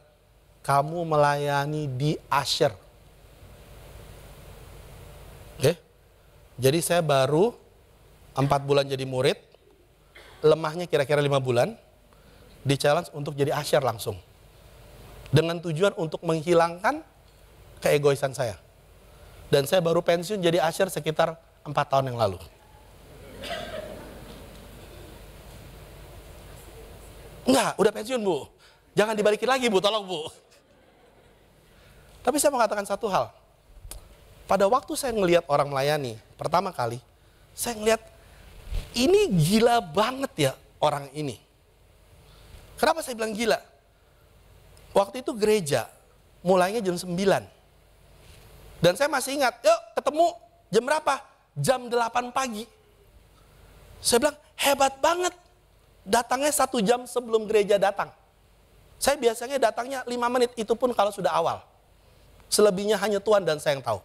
kamu melayani di Asher. Oke? Jadi saya baru 4 bulan jadi murid, lemahnya kira-kira 5 bulan, di challenge untuk jadi Asher langsung. Dengan tujuan untuk menghilangkan keegoisan saya. Dan saya baru pensiun jadi Asher sekitar 4 tahun yang lalu. Enggak, udah pensiun Bu. Jangan dibalikin lagi Bu, tolong Bu. Tapi saya mengatakan satu hal. Pada waktu saya ngelihat orang melayani, pertama kali, saya ngelihat, ini gila banget ya orang ini. Kenapa saya bilang gila? Waktu itu gereja, mulainya jam 9. Dan saya masih ingat, yuk ketemu jam berapa? Jam 8 pagi. Saya bilang, hebat banget. Datangnya 1 jam sebelum gereja datang. Saya biasanya datangnya 5 menit, itu pun kalau sudah awal. Selebihnya hanya Tuhan dan saya yang tahu.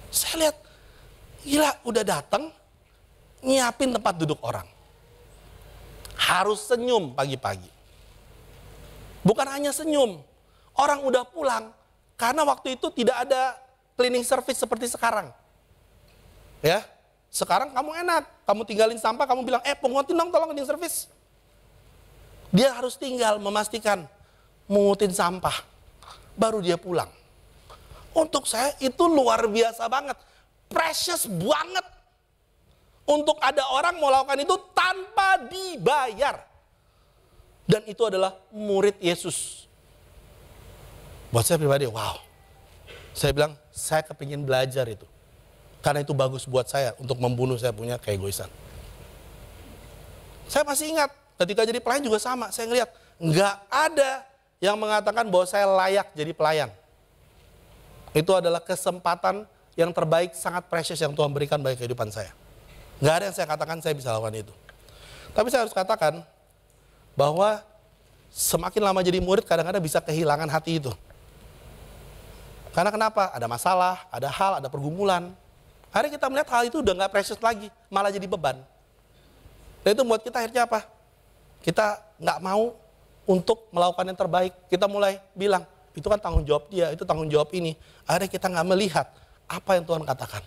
Saya lihat, gila udah datang, nyiapin tempat duduk orang. Harus senyum pagi-pagi. Bukan hanya senyum, orang udah pulang, karena waktu itu tidak ada cleaning service seperti sekarang. Ya, sekarang kamu enak, kamu tinggalin sampah, kamu bilang, pungutin dong tolong cleaning service. Dia harus tinggal memastikan, mungutin sampah, baru dia pulang. Untuk saya itu luar biasa banget, precious banget. Untuk ada orang mau lakukan itu tanpa dibayar. Dan itu adalah murid Yesus. Buat saya pribadi, wow. Saya bilang, saya kepingin belajar itu. Karena itu bagus buat saya untuk membunuh saya punya keegoisan. Saya masih ingat, ketika jadi pelayan juga sama. Saya ngeliat, nggak ada yang mengatakan bahwa saya layak jadi pelayan. Itu adalah kesempatan yang terbaik, sangat precious yang Tuhan berikan bagi kehidupan saya. Nggak ada yang saya katakan saya bisa lakukan itu. Tapi saya harus katakan bahwa semakin lama jadi murid kadang-kadang bisa kehilangan hati itu. Karena kenapa? Ada masalah, ada hal, ada pergumulan. Akhirnya kita melihat hal itu udah nggak precious lagi, malah jadi beban. Dan itu membuat kita akhirnya apa? Kita nggak mau untuk melakukan yang terbaik. Kita mulai bilang, itu kan tanggung jawab dia, itu tanggung jawab ini. Akhirnya kita nggak melihat apa yang Tuhan katakan.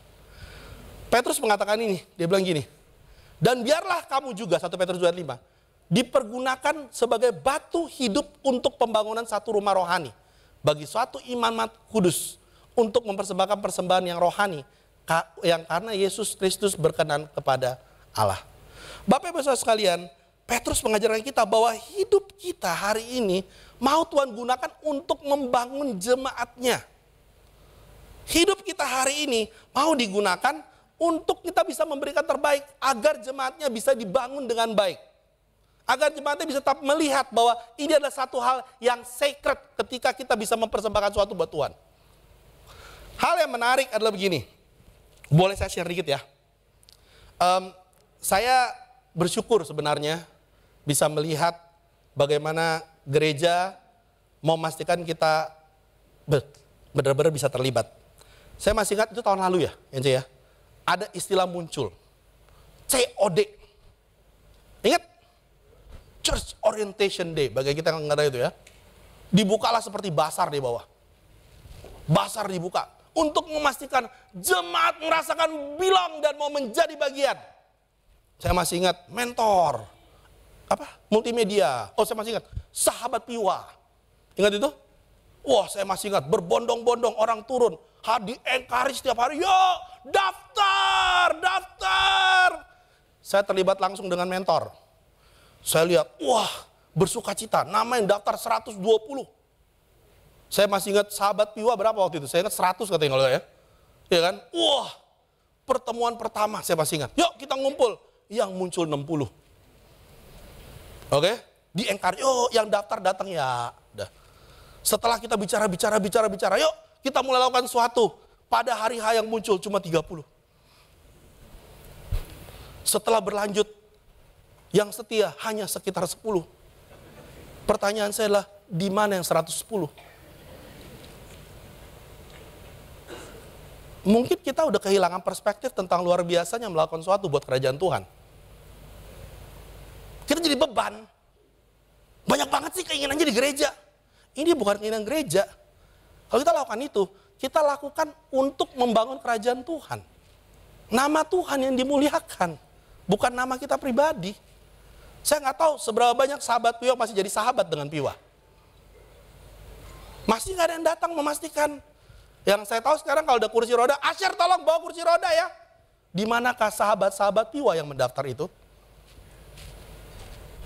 Petrus mengatakan ini, dia bilang gini, dan biarlah kamu juga, 1 Petrus 2:5, dipergunakan sebagai batu hidup untuk pembangunan satu rumah rohani, bagi suatu iman kudus, untuk mempersembahkan persembahan yang rohani, yang karena Yesus Kristus berkenan kepada Allah. Bapak Ibu Saudara sekalian, Petrus mengajarkan kita bahwa hidup kita hari ini mau Tuhan gunakan untuk membangun jemaatnya. Hidup kita hari ini mau digunakan untuk kita bisa memberikan terbaik agar jemaatnya bisa dibangun dengan baik. Agar jemaatnya bisa tetap melihat bahwa ini adalah satu hal yang sacred ketika kita bisa mempersembahkan sesuatu buat Tuhan. Hal yang menarik adalah begini. Boleh saya share dikit ya. Saya bersyukur sebenarnya bisa melihat bagaimana gereja memastikan kita benar-benar bisa terlibat. Saya masih ingat itu tahun lalu ya, Ence ya. Ada istilah muncul, COD. Ingat? Church Orientation Day, bagi kita yang nggak ada itu ya. Dibukalah seperti basar di bawah. Basar dibuka. untuk memastikan jemaat merasakan belong dan mau menjadi bagian. Saya masih ingat mentor, multimedia. Oh, saya masih ingat sahabat Piwa. Ingat itu? Wah, saya masih ingat berbondong-bondong orang turun, di-encourage setiap hari. Yo, daftar. Saya terlibat langsung dengan mentor. Saya lihat, wah, bersukacita, nama yang daftar 120. Saya masih ingat sahabat Piwa berapa waktu itu? Saya ingat 100 katanya kalau ya. Iya kan? Wah, pertemuan pertama saya masih ingat. Yuk kita ngumpul. Yang muncul 60. Oke? Di-encourage, yuk yang daftar datang ya. Udah. Setelah kita bicara, yuk kita mulai lakukan sesuatu. Pada hari H yang muncul cuma 30. Setelah berlanjut, yang setia hanya sekitar 10. Pertanyaan saya adalah, di mana yang 110? Mungkin kita udah kehilangan perspektif tentang luar biasanya melakukan sesuatu buat kerajaan Tuhan. Kita jadi beban. Banyak banget sih keinginannya di gereja. Ini bukan keinginan gereja. Kalau kita lakukan itu, kita lakukan untuk membangun kerajaan Tuhan. Nama Tuhan yang dimuliakan, bukan nama kita pribadi. Saya nggak tahu seberapa banyak sahabat Piwa masih jadi sahabat dengan Piwa. Masih nggak ada yang datang memastikan. Yang saya tahu sekarang kalau ada kursi roda, Asher tolong bawa kursi roda ya. Di manakah sahabat-sahabat Piwa yang mendaftar itu?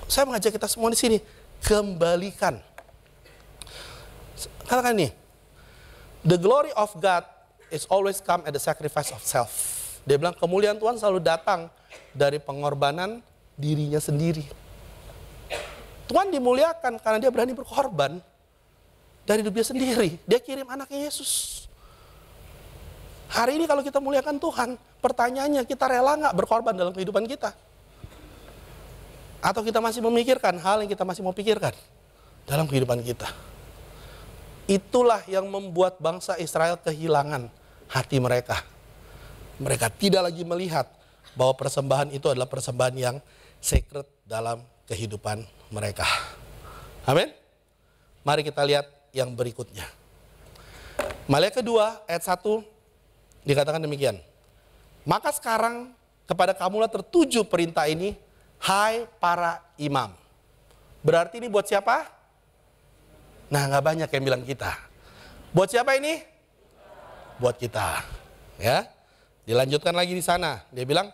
Saya mengajak kita semua di sini, kembalikan. Katakan ini, the glory of God is always come at the sacrifice of self. Dia bilang kemuliaan Tuhan selalu datang dari pengorbanan dirinya sendiri. Tuhan dimuliakan karena dia berani berkorban dari hidupnya sendiri. Dia kirim anaknya Yesus. Hari ini kalau kita muliakan Tuhan, pertanyaannya kita rela nggak berkorban dalam kehidupan kita? Atau kita masih memikirkan hal yang kita masih mau pikirkan dalam kehidupan kita? Itulah yang membuat bangsa Israel kehilangan hati mereka. Mereka tidak lagi melihat bahwa persembahan itu adalah persembahan yang sacred dalam kehidupan mereka. Amin. Mari kita lihat yang berikutnya. Maliaki 2 ayat 1 dikatakan demikian. Maka sekarang kepada kamulah tertuju perintah ini, hai para imam. Berarti ini buat siapa? Nah, nggak banyak yang bilang kita. Buat siapa ini? Buat kita. Ya. Dilanjutkan lagi di sana. Dia bilang,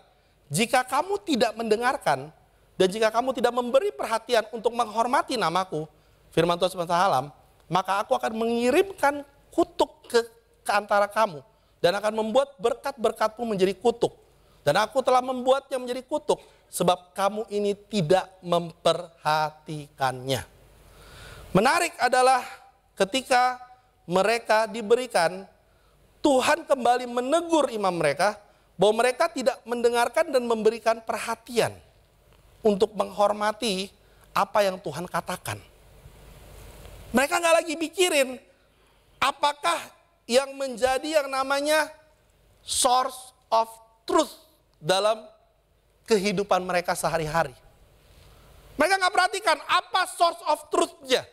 jika kamu tidak mendengarkan dan jika kamu tidak memberi perhatian untuk menghormati namaku, firman Tuhan semesta alam, maka aku akan mengirimkan kutuk ke antara kamu dan akan membuat berkat-berkatmu menjadi kutuk. Dan aku telah membuatnya menjadi kutuk sebab kamu ini tidak memperhatikannya. Menarik adalah ketika mereka diberikan, Tuhan kembali menegur imam mereka bahwa mereka tidak mendengarkan dan memberikan perhatian untuk menghormati apa yang Tuhan katakan. Mereka nggak lagi mikirin apakah yang menjadi yang namanya source of truth dalam kehidupan mereka sehari-hari. Mereka nggak perhatikan apa source of truth-nya.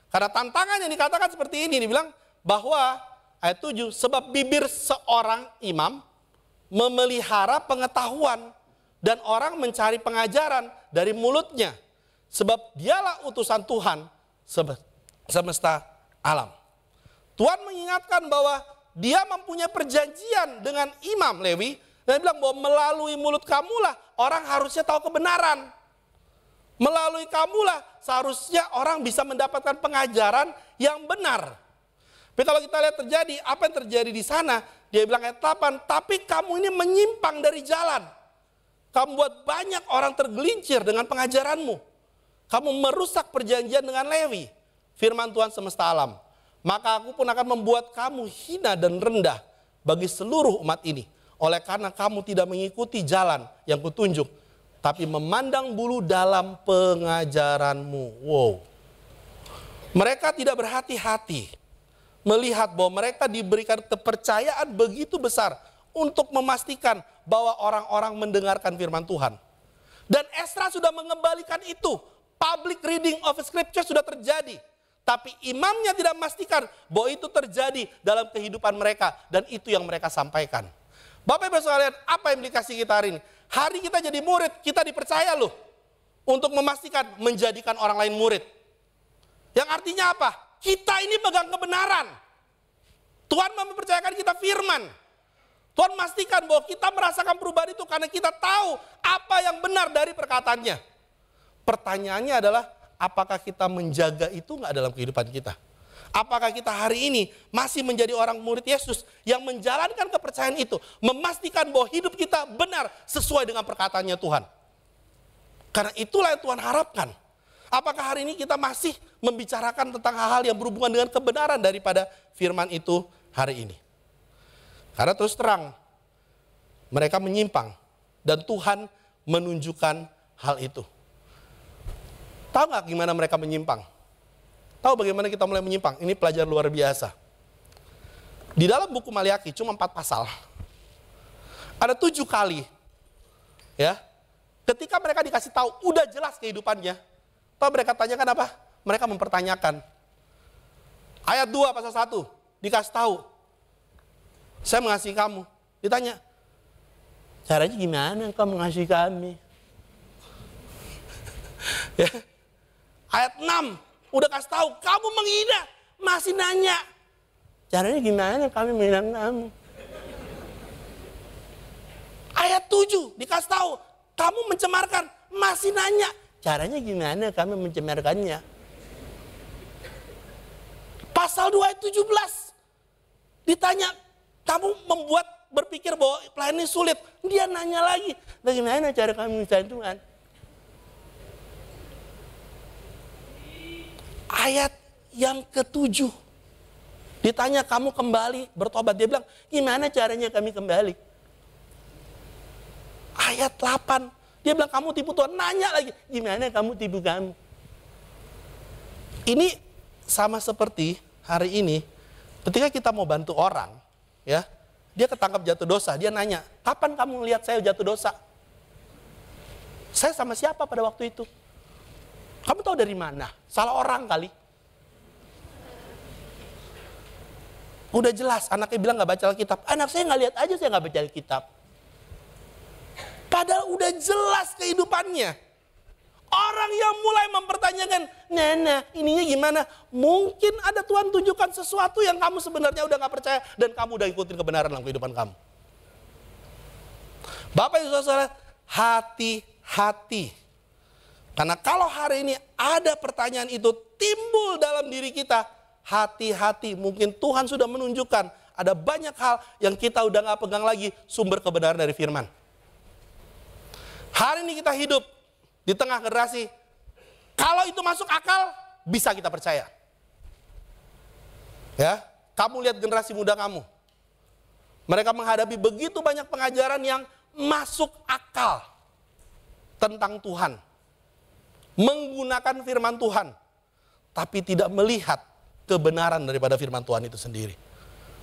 Karena tantangan yang dikatakan seperti ini, dibilang bahwa ayat 7, sebab bibir seorang imam memelihara pengetahuan dan orang mencari pengajaran dari mulutnya. Sebab dialah utusan Tuhan semesta alam. Tuhan mengingatkan bahwa dia mempunyai perjanjian dengan imam Lewi. Dan bilang bahwa melalui mulut kamulah orang harusnya tahu kebenaran. Melalui kamulah seharusnya orang bisa mendapatkan pengajaran yang benar. Tapi kalau kita lihat terjadi, apa yang terjadi di sana? Dia bilang ayat 8, tapi kamu ini menyimpang dari jalan. Kamu buat banyak orang tergelincir dengan pengajaranmu. Kamu merusak perjanjian dengan Lewi. Firman Tuhan semesta alam. Maka aku pun akan membuat kamu hina dan rendah bagi seluruh umat ini. Oleh karena kamu tidak mengikuti jalan yang kutunjuk, tapi memandang bulu dalam pengajaranmu. Wow. Mereka tidak berhati-hati melihat bahwa mereka diberikan kepercayaan begitu besar untuk memastikan bahwa orang-orang mendengarkan firman Tuhan. Dan Esra sudah mengembalikan itu. Public reading of scripture sudah terjadi. Tapi imamnya tidak memastikan bahwa itu terjadi dalam kehidupan mereka. Dan itu yang mereka sampaikan. Bapak Ibu sekalian, apa implikasi kita hari ini? Hari kita jadi murid, kita dipercaya loh. Untuk memastikan, menjadikan orang lain murid. Yang artinya apa? Kita ini pegang kebenaran. Tuhan mempercayakan kita firman. Tuhan memastikan bahwa kita merasakan perubahan itu karena kita tahu apa yang benar dari perkataannya. Pertanyaannya adalah, apakah kita menjaga itu nggak dalam kehidupan kita? Apakah kita hari ini masih menjadi orang murid Yesus yang menjalankan kepercayaan itu, memastikan bahwa hidup kita benar sesuai dengan perkataannya Tuhan? Karena itulah yang Tuhan harapkan. Apakah hari ini kita masih membicarakan tentang hal-hal yang berhubungan dengan kebenaran daripada firman itu hari ini? Karena terus terang, mereka menyimpang dan Tuhan menunjukkan hal itu. Tahu nggak gimana mereka menyimpang? Tahu bagaimana kita mulai menyimpang? Ini pelajaran luar biasa. Di dalam buku Maliaki cuma 4 pasal. Ada 7 kali. Ya. Ketika mereka dikasih tahu, udah jelas kehidupannya. Tahu mereka tanyakan apa? Mereka mempertanyakan. Ayat 2 pasal 1, dikasih tahu. Saya mengasihi kamu. Ditanya, caranya gimana engkau mengasihi kami? Ya. Ayat 6, udah kasih tahu, kamu menghina, masih nanya. Caranya gimana kami menghina kamu? Ayat 7, dikasih tahu, kamu mencemarkan, masih nanya. Caranya gimana kami mencemarkannya? Pasal 2 ayat 17, ditanya, kamu membuat berpikir bahwa pelayan ini sulit. Dia nanya lagi, bagaimana cara kami mencari Tuhan? Ayat yang ke-7, ditanya kamu kembali bertobat. Dia bilang, gimana caranya kami kembali? Ayat 8, dia bilang kamu tipu Tuhan. Nanya lagi, gimana kamu tipu kamu? Ini sama seperti hari ini, ketika kita mau bantu orang, ya, dia ketangkap jatuh dosa, dia nanya, kapan kamu lihat saya jatuh dosa? Saya sama siapa pada waktu itu? Kamu tahu dari mana? Salah orang kali. Udah jelas, anaknya bilang gak baca Alkitab. Anak saya gak lihat aja, saya gak baca Alkitab. Padahal udah jelas kehidupannya. Orang yang mulai mempertanyakan, Nana, ininya gimana? Mungkin ada Tuhan tunjukkan sesuatu yang kamu sebenarnya udah gak percaya dan kamu udah ikutin kebenaran dalam kehidupan kamu. Bapak Ibu Saudara, hati-hati. Karena kalau hari ini ada pertanyaan itu timbul dalam diri kita, hati-hati. Mungkin Tuhan sudah menunjukkan ada banyak hal yang kita udah gak pegang lagi sumber kebenaran dari firman. Hari ini kita hidup di tengah generasi, kalau itu masuk akal, bisa kita percaya. Ya, kamu lihat generasi muda kamu. Mereka menghadapi begitu banyak pengajaran yang masuk akal tentang Tuhan. Menggunakan firman Tuhan, tapi tidak melihat kebenaran daripada firman Tuhan itu sendiri.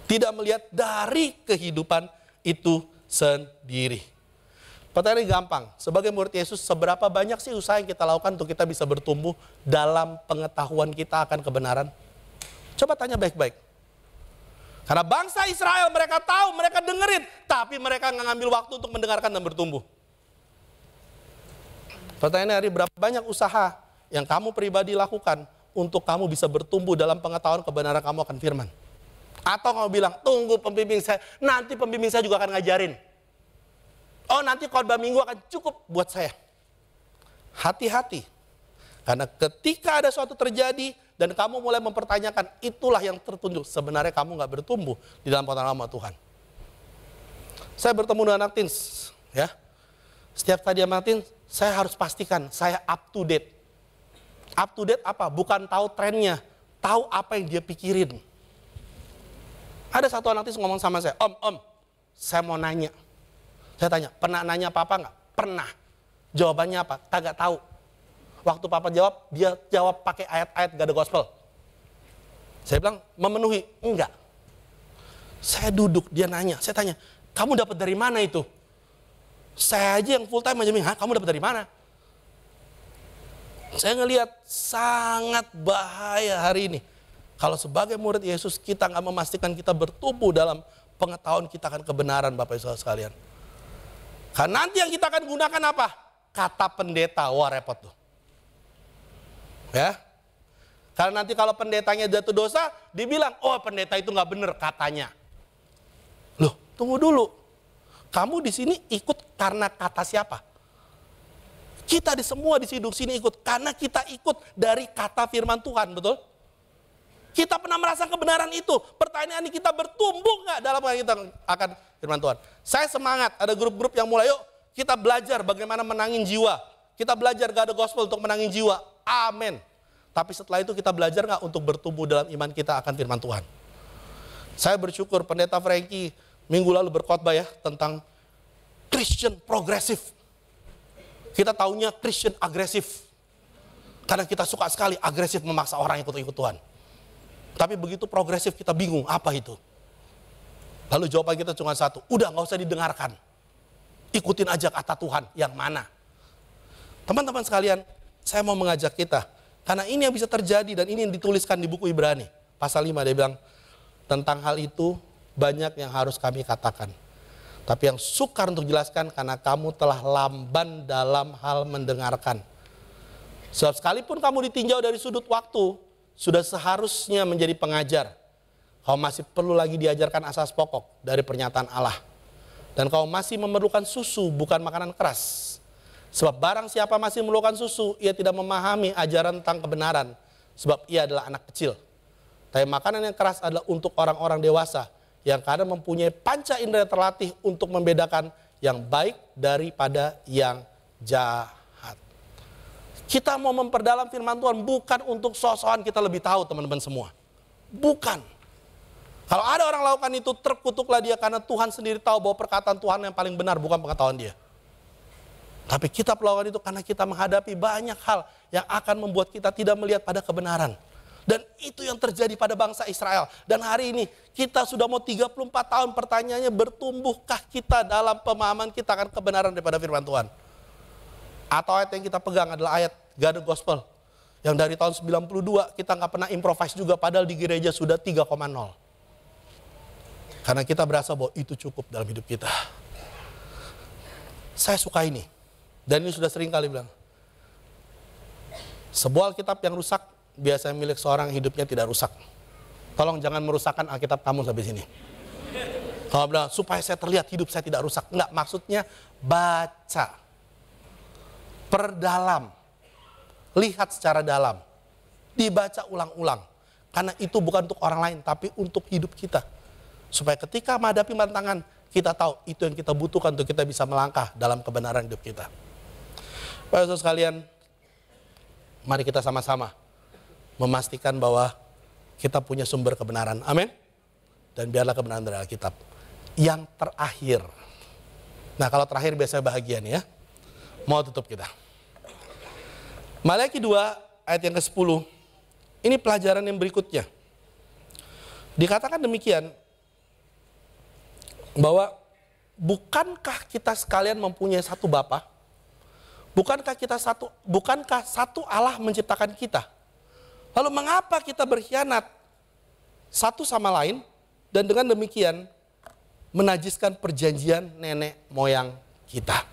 Tidak melihat dari kehidupan itu sendiri. Pertanyaan gampang, sebagai murid Yesus, seberapa banyak sih usaha yang kita lakukan untuk kita bisa bertumbuh dalam pengetahuan kita akan kebenaran? Coba tanya baik-baik. Karena bangsa Israel mereka tahu, mereka dengerin, tapi mereka nggak ngambil waktu untuk mendengarkan dan bertumbuh. Pertanyaannya hari, berapa banyak usaha yang kamu pribadi lakukan untuk kamu bisa bertumbuh dalam pengetahuan kebenaran kamu akan firman? Atau kamu bilang, tunggu pembimbing saya, nanti pembimbing saya juga akan ngajarin. Oh, nanti khotbah minggu akan cukup buat saya. Hati-hati. Karena ketika ada suatu terjadi dan kamu mulai mempertanyakan, itulah yang tertunjuk. Sebenarnya kamu gak bertumbuh di dalam pengetahuan nama Tuhan. Saya bertemu dengan anak teens, ya. Setiap kali dia anak teens, saya harus pastikan saya up to date. Up to date apa? Bukan tahu trennya, tahu apa yang dia pikirin. Ada satu anak teens ngomong sama saya, Om, saya mau nanya. Saya tanya, pernah nanya papa nggak? Pernah. Jawabannya apa? Kagak tahu. Waktu papa jawab, dia jawab pakai ayat-ayat gak ada gospel. Saya bilang, memenuhi? Enggak. Saya duduk, dia nanya. Saya tanya, kamu dapat dari mana itu? Saya aja yang full time aja, kamu dapat dari mana? Saya ngelihat sangat bahaya hari ini. Kalau sebagai murid Yesus kita nggak memastikan kita bertumbuh dalam pengetahuan kita akan kebenaran Bapak Ibu sekalian. Karena nanti yang kita akan gunakan apa? Kata pendeta, wah repot tuh. Ya. Karena nanti kalau pendetanya jatuh dosa, dibilang, oh pendeta itu nggak benar katanya. Loh, tunggu dulu. Kamu di sini ikut karena kata siapa? Kita semua di sini ikut karena kita ikut dari kata firman Tuhan, betul? Kita pernah merasa kebenaran itu. Pertanyaan ini kita bertumbuh nggak dalam yang kita akan firman Tuhan? Saya semangat, ada grup-grup yang mulai, yuk kita belajar bagaimana menangin jiwa. Kita belajar God the Gospel untuk menangin jiwa. Amin. Tapi setelah itu kita belajar nggak untuk bertumbuh dalam iman kita akan firman Tuhan? Saya bersyukur pendeta Frankie minggu lalu berkhotbah ya tentang Christian progresif. Kita taunya Christian agresif. Karena kita suka sekali agresif memaksa orang ikut Tuhan. Tapi begitu progresif kita bingung apa itu. Lalu jawaban kita cuma satu, udah gak usah didengarkan. Ikutin aja kata Tuhan yang mana. Teman-teman sekalian, saya mau mengajak kita. Karena ini yang bisa terjadi dan ini yang dituliskan di buku Ibrani. Pasal 5 dia bilang, tentang hal itu banyak yang harus kami katakan. Tapi yang sukar untuk jelaskan karena kamu telah lamban dalam hal mendengarkan. Sebab sekalipun kamu ditinjau dari sudut waktu, sudah seharusnya menjadi pengajar. Kau masih perlu lagi diajarkan asas pokok dari pernyataan Allah. Dan kau masih memerlukan susu, bukan makanan keras. Sebab barang siapa masih memerlukan susu, ia tidak memahami ajaran tentang kebenaran. Sebab ia adalah anak kecil. Tapi makanan yang keras adalah untuk orang-orang dewasa, yang kadang mempunyai panca indera terlatih untuk membedakan yang baik daripada yang jahat. Kita mau memperdalam firman Tuhan bukan untuk sok-sokan kita lebih tahu teman-teman semua. Bukan. Kalau ada orang lakukan itu, terkutuklah dia karena Tuhan sendiri tahu bahwa perkataan Tuhan yang paling benar bukan pengetahuan dia. Tapi kita melakukan itu karena kita menghadapi banyak hal yang akan membuat kita tidak melihat pada kebenaran. Dan itu yang terjadi pada bangsa Israel. Dan hari ini kita sudah mau 34 tahun, pertanyaannya bertumbuhkah kita dalam pemahaman kita akan kebenaran daripada firman Tuhan? Atau ayat yang kita pegang adalah ayat God the Gospel. Yang dari tahun 92 kita nggak pernah improvise juga padahal di gereja sudah 3,0. Karena kita berasa bahwa itu cukup dalam hidup kita. Saya suka ini. Dan ini sudah sering kali bilang. Sebuah Alkitab yang rusak biasanya milik seorang hidupnya tidak rusak. Tolong jangan merusakkan Alkitab kamu sampai sini. Kalau bilang supaya saya terlihat hidup saya tidak rusak. Enggak, maksudnya baca. Perdalam, lihat secara dalam, dibaca ulang-ulang. Karena itu bukan untuk orang lain, tapi untuk hidup kita. Supaya ketika menghadapi tantangan, kita tahu itu yang kita butuhkan untuk kita bisa melangkah dalam kebenaran hidup kita. Bapak Ibu sekalian, mari kita sama-sama memastikan bahwa kita punya sumber kebenaran. Amin. Dan biarlah kebenaran dari Alkitab. Yang terakhir. Nah kalau terakhir biasanya bahagia nih ya. Mau tutup kita. Maliaki 2 ayat yang ke-10. Ini pelajaran yang berikutnya. Dikatakan demikian. Bahwa bukankah kita sekalian mempunyai satu Bapa? Bukankah satu Allah menciptakan kita? Lalu mengapa kita berkhianat satu sama lain dan dengan demikian menajiskan perjanjian nenek moyang kita?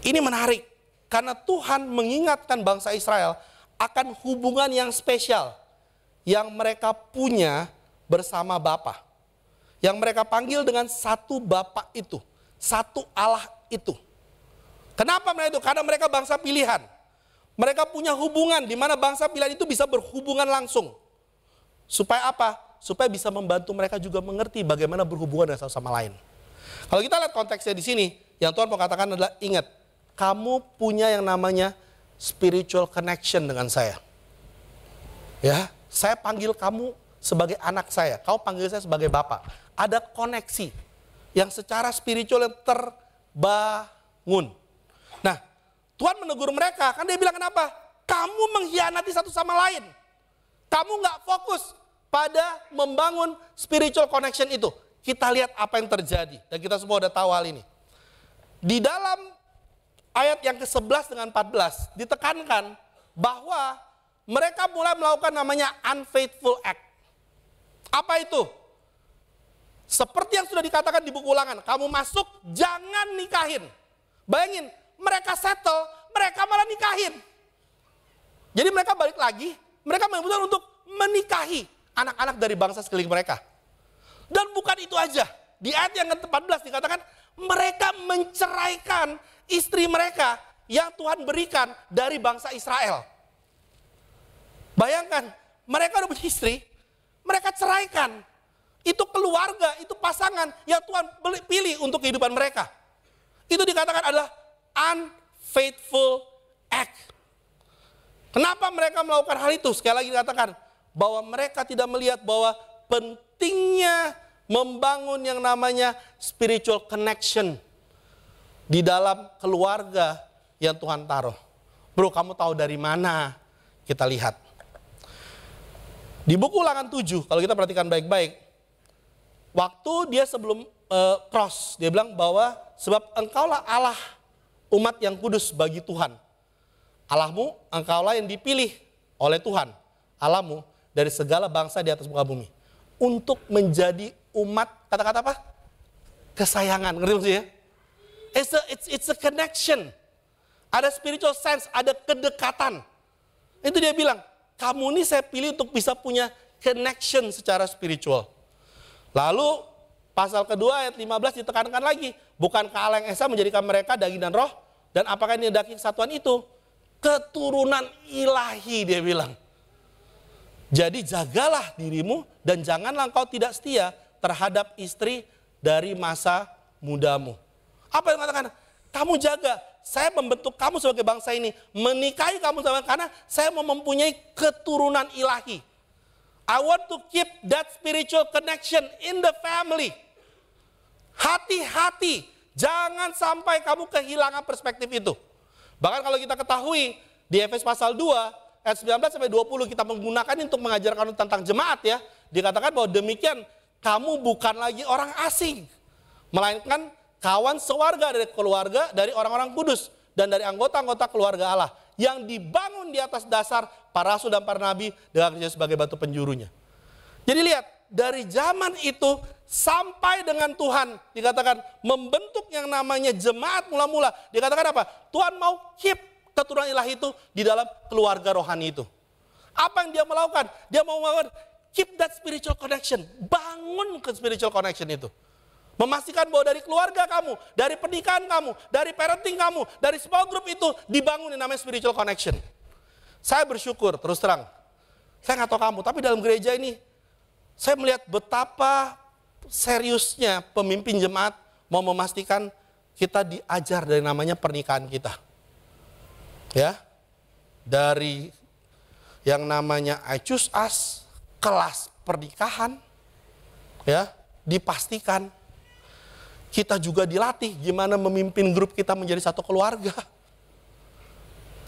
Ini menarik karena Tuhan mengingatkan bangsa Israel akan hubungan yang spesial yang mereka punya bersama Bapa. Yang mereka panggil dengan satu Bapa itu, satu Allah itu. Kenapa mereka itu? Karena mereka bangsa pilihan. Mereka punya hubungan di mana bangsa pilihan itu bisa berhubungan langsung. Supaya apa? Supaya bisa membantu mereka juga mengerti bagaimana berhubungan dengan satu sama lain. Kalau kita lihat konteksnya di sini, yang Tuhan mau katakan adalah ingat, kamu punya yang namanya spiritual connection dengan saya. Ya, saya panggil kamu sebagai anak saya, kau panggil saya sebagai Bapa. Ada koneksi yang secara spiritual yang terbangun. Nah, Tuhan menegur mereka, kan dia bilang kenapa? Kamu mengkhianati satu sama lain. Kamu nggak fokus pada membangun spiritual connection itu. Kita lihat apa yang terjadi, dan kita semua udah tahu hal ini. Di dalam ayat yang ke-11 dengan 14, ditekankan bahwa mereka mulai melakukan namanya unfaithful act. Apa itu? Seperti yang sudah dikatakan di buku Ulangan, kamu masuk jangan nikahin. Bayangin, mereka settle, mereka malah nikahin. Jadi mereka balik lagi, mereka memutuskan untuk menikahi anak-anak dari bangsa sekeliling mereka. Dan bukan itu aja, di ayat yang ke-14 dikatakan mereka menceraikan istri mereka yang Tuhan berikan dari bangsa Israel. Bayangkan, mereka udah punya istri, mereka ceraikan. Itu keluarga, itu pasangan yang Tuhan pilih untuk kehidupan mereka. Itu dikatakan adalah unfaithful act. Kenapa mereka melakukan hal itu? Sekali lagi dikatakan bahwa mereka tidak melihat bahwa pentingnya membangun yang namanya spiritual connection di dalam keluarga yang Tuhan taruh. Bro, kamu tahu dari mana? Kita lihat. Di buku Ulangan 7, kalau kita perhatikan baik-baik, waktu dia sebelum cross, dia bilang bahwa sebab engkaulah Allah umat yang kudus bagi Tuhan. Allahmu, engkaulah yang dipilih oleh Tuhan, Allahmu dari segala bangsa di atas muka bumi. Untuk menjadi umat, kata-kata apa? Kesayangan, ngerti maksudnya? It's a connection. Ada spiritual sense, ada kedekatan. Itu dia bilang, kamu ini saya pilih untuk bisa punya connection secara spiritual. Lalu pasal kedua ayat 15 ditekankan lagi. Bukankah Allah yang Esa menjadikan mereka daging dan roh? Dan apakah ini daging kesatuan itu? Keturunan ilahi, dia bilang. Jadi jagalah dirimu dan janganlah engkau tidak setia terhadap istri dari masa mudamu. Apa yang katakan? Kamu jaga, saya membentuk kamu sebagai bangsa ini. Menikahi kamu karena saya mau mempunyai keturunan ilahi. I want to keep that spiritual connection in the family. Hati-hati, jangan sampai kamu kehilangan perspektif itu. Bahkan kalau kita ketahui di Efesus pasal 2 ayat 19-20 kita menggunakan untuk mengajarkan tentang jemaat ya. Dikatakan bahwa demikian kamu bukan lagi orang asing, melainkan kawan sewarga dari keluarga dari orang-orang kudus dan dari anggota-anggota keluarga Allah yang dibangun di atas dasar para rasul dan para nabi dengan Kristus sebagai batu penjurunya. Jadi lihat, dari zaman itu sampai dengan Tuhan dikatakan membentuk yang namanya jemaat mula-mula. Dikatakan apa? Tuhan mau keep keturunan ilahi itu di dalam keluarga rohani itu. Apa yang dia melakukan? Dia mau melakukan keep that spiritual connection. Bangun ke spiritual connection itu. Memastikan bahwa dari keluarga kamu, dari pernikahan kamu, dari parenting kamu, dari small group itu dibangun yang namanya spiritual connection. Saya bersyukur, terus terang. Saya nggak tahu kamu, tapi dalam gereja ini, saya melihat betapa seriusnya pemimpin jemaat mau memastikan kita diajar dari namanya pernikahan kita. Ya, dari yang namanya I Choose Us, kelas pernikahan, ya, dipastikan. Kita juga dilatih gimana memimpin grup kita menjadi satu keluarga.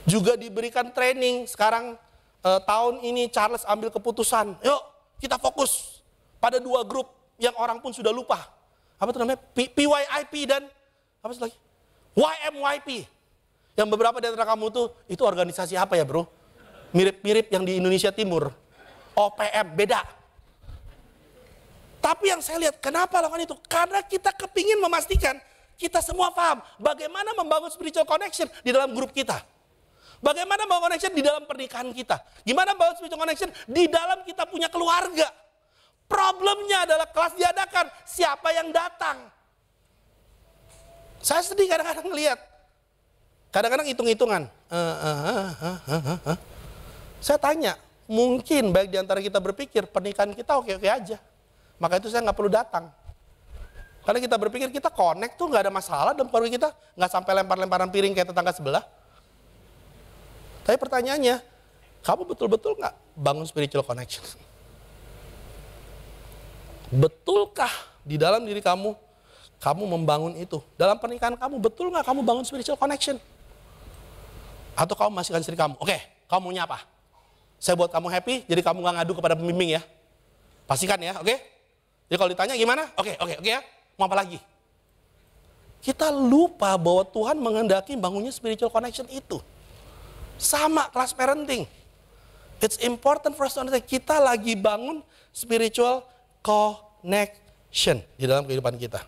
Juga diberikan training. Sekarang tahun ini Charles ambil keputusan. Yuk kita fokus pada 2 grup yang orang pun sudah lupa. Apa itu namanya? PYIP dan apa lagi? YMYP. Yang beberapa di antara kamu tuh, itu organisasi apa ya bro? Mirip-mirip yang di Indonesia Timur. OPM, beda. Tapi yang saya lihat, kenapa lakukan itu? Karena kita kepingin memastikan, kita semua paham bagaimana membangun spiritual connection di dalam grup kita. Bagaimana membangun connection di dalam pernikahan kita. Gimana membangun spiritual connection di dalam kita punya keluarga. Problemnya adalah kelas diadakan, siapa yang datang. Saya sedih kadang-kadang ngelihat. Kadang-kadang hitung-hitungan. Saya tanya, mungkin baik di antara kita berpikir pernikahan kita oke-oke aja. Maka itu saya nggak perlu datang. Karena kita berpikir kita connect tuh nggak ada masalah dalam keluarga kita. Nggak sampai lempar-lemparan piring kayak tetangga sebelah. Tapi pertanyaannya, kamu betul-betul nggak bangun spiritual connection? Betulkah di dalam diri kamu membangun itu? Dalam pernikahan kamu, betul nggak kamu bangun spiritual connection? Atau kamu masihkan istri kamu, oke, kamu maunya apa? Saya buat kamu happy, jadi kamu nggak ngadu kepada pembimbing ya. Pastikan ya, oke? Jadi kalau ditanya gimana? Oke ya. Mau apa lagi? Kita lupa bahwa Tuhan menghendaki bangunnya spiritual connection itu. Sama kelas parenting. It's important for us to understand, kita lagi bangun spiritual connection di dalam kehidupan kita.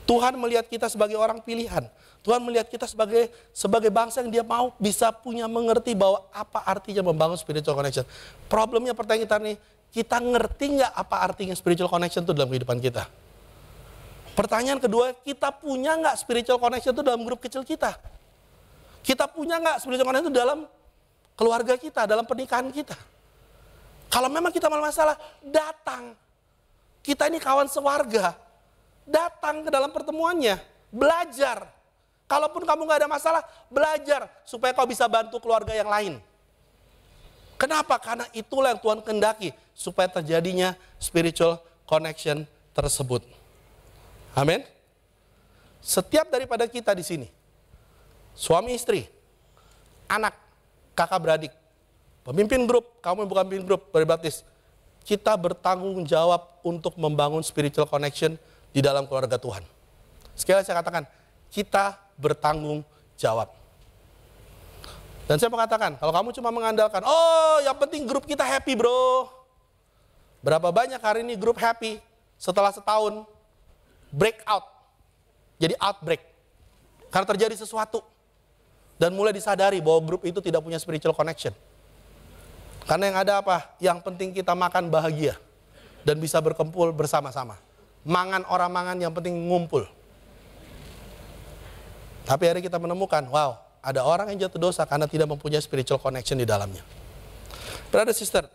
Tuhan melihat kita sebagai orang pilihan. Tuhan melihat kita sebagai bangsa yang dia mau bisa punya mengerti bahwa apa artinya membangun spiritual connection. Problemnya pertanyaan kita nih, kita ngerti nggak apa artinya spiritual connection itu dalam kehidupan kita? Pertanyaan kedua, kita punya nggak spiritual connection itu dalam grup kecil kita? Kita punya nggak spiritual connection itu dalam keluarga kita, dalam pernikahan kita? Kalau memang kita masalah, datang. Kita ini kawan sewarga. Datang ke dalam pertemuannya, belajar. Kalaupun kamu gak ada masalah, belajar supaya kau bisa bantu keluarga yang lain. Kenapa? Karena itulah yang Tuhan kehendaki supaya terjadinya spiritual connection tersebut. Amin. Setiap daripada kita di sini, suami istri, anak, kakak beradik, pemimpin grup, kamu yang bukan pemimpin grup, berbaptis, kita bertanggung jawab untuk membangun spiritual connection di dalam keluarga Tuhan. Sekali lagi saya katakan, kita bertanggung jawab. Dan saya mengatakan, kalau kamu cuma mengandalkan, oh yang penting grup kita happy bro. Berapa banyak hari ini grup happy, setelah setahun, break out. Jadi outbreak. Karena terjadi sesuatu. Dan mulai disadari bahwa grup itu tidak punya spiritual connection. Karena yang ada apa? Yang penting kita makan bahagia. Dan bisa berkumpul bersama-sama. Mangan orang mangan, yang penting ngumpul. Tapi hari kita menemukan, wow, ada orang yang jatuh dosa karena tidak mempunyai spiritual connection di dalamnya. Brother, sister,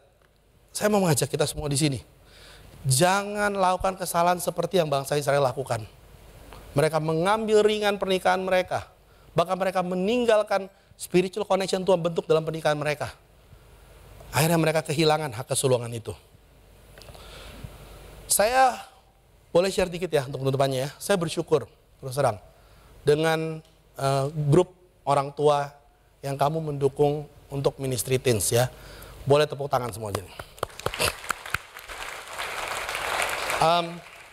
saya mau mengajak kita semua di sini. Jangan lakukan kesalahan seperti yang bangsa Israel lakukan. Mereka mengambil ringan pernikahan mereka. Bahkan mereka meninggalkan spiritual connection Tuhan bentuk dalam pernikahan mereka. Akhirnya mereka kehilangan hak kesulungan itu. Saya boleh share dikit ya untuk penutupannya ya. Saya bersyukur, terus terang, dengan grup orang tua yang kamu mendukung untuk ministry teens ya. Boleh tepuk tangan semua jadi.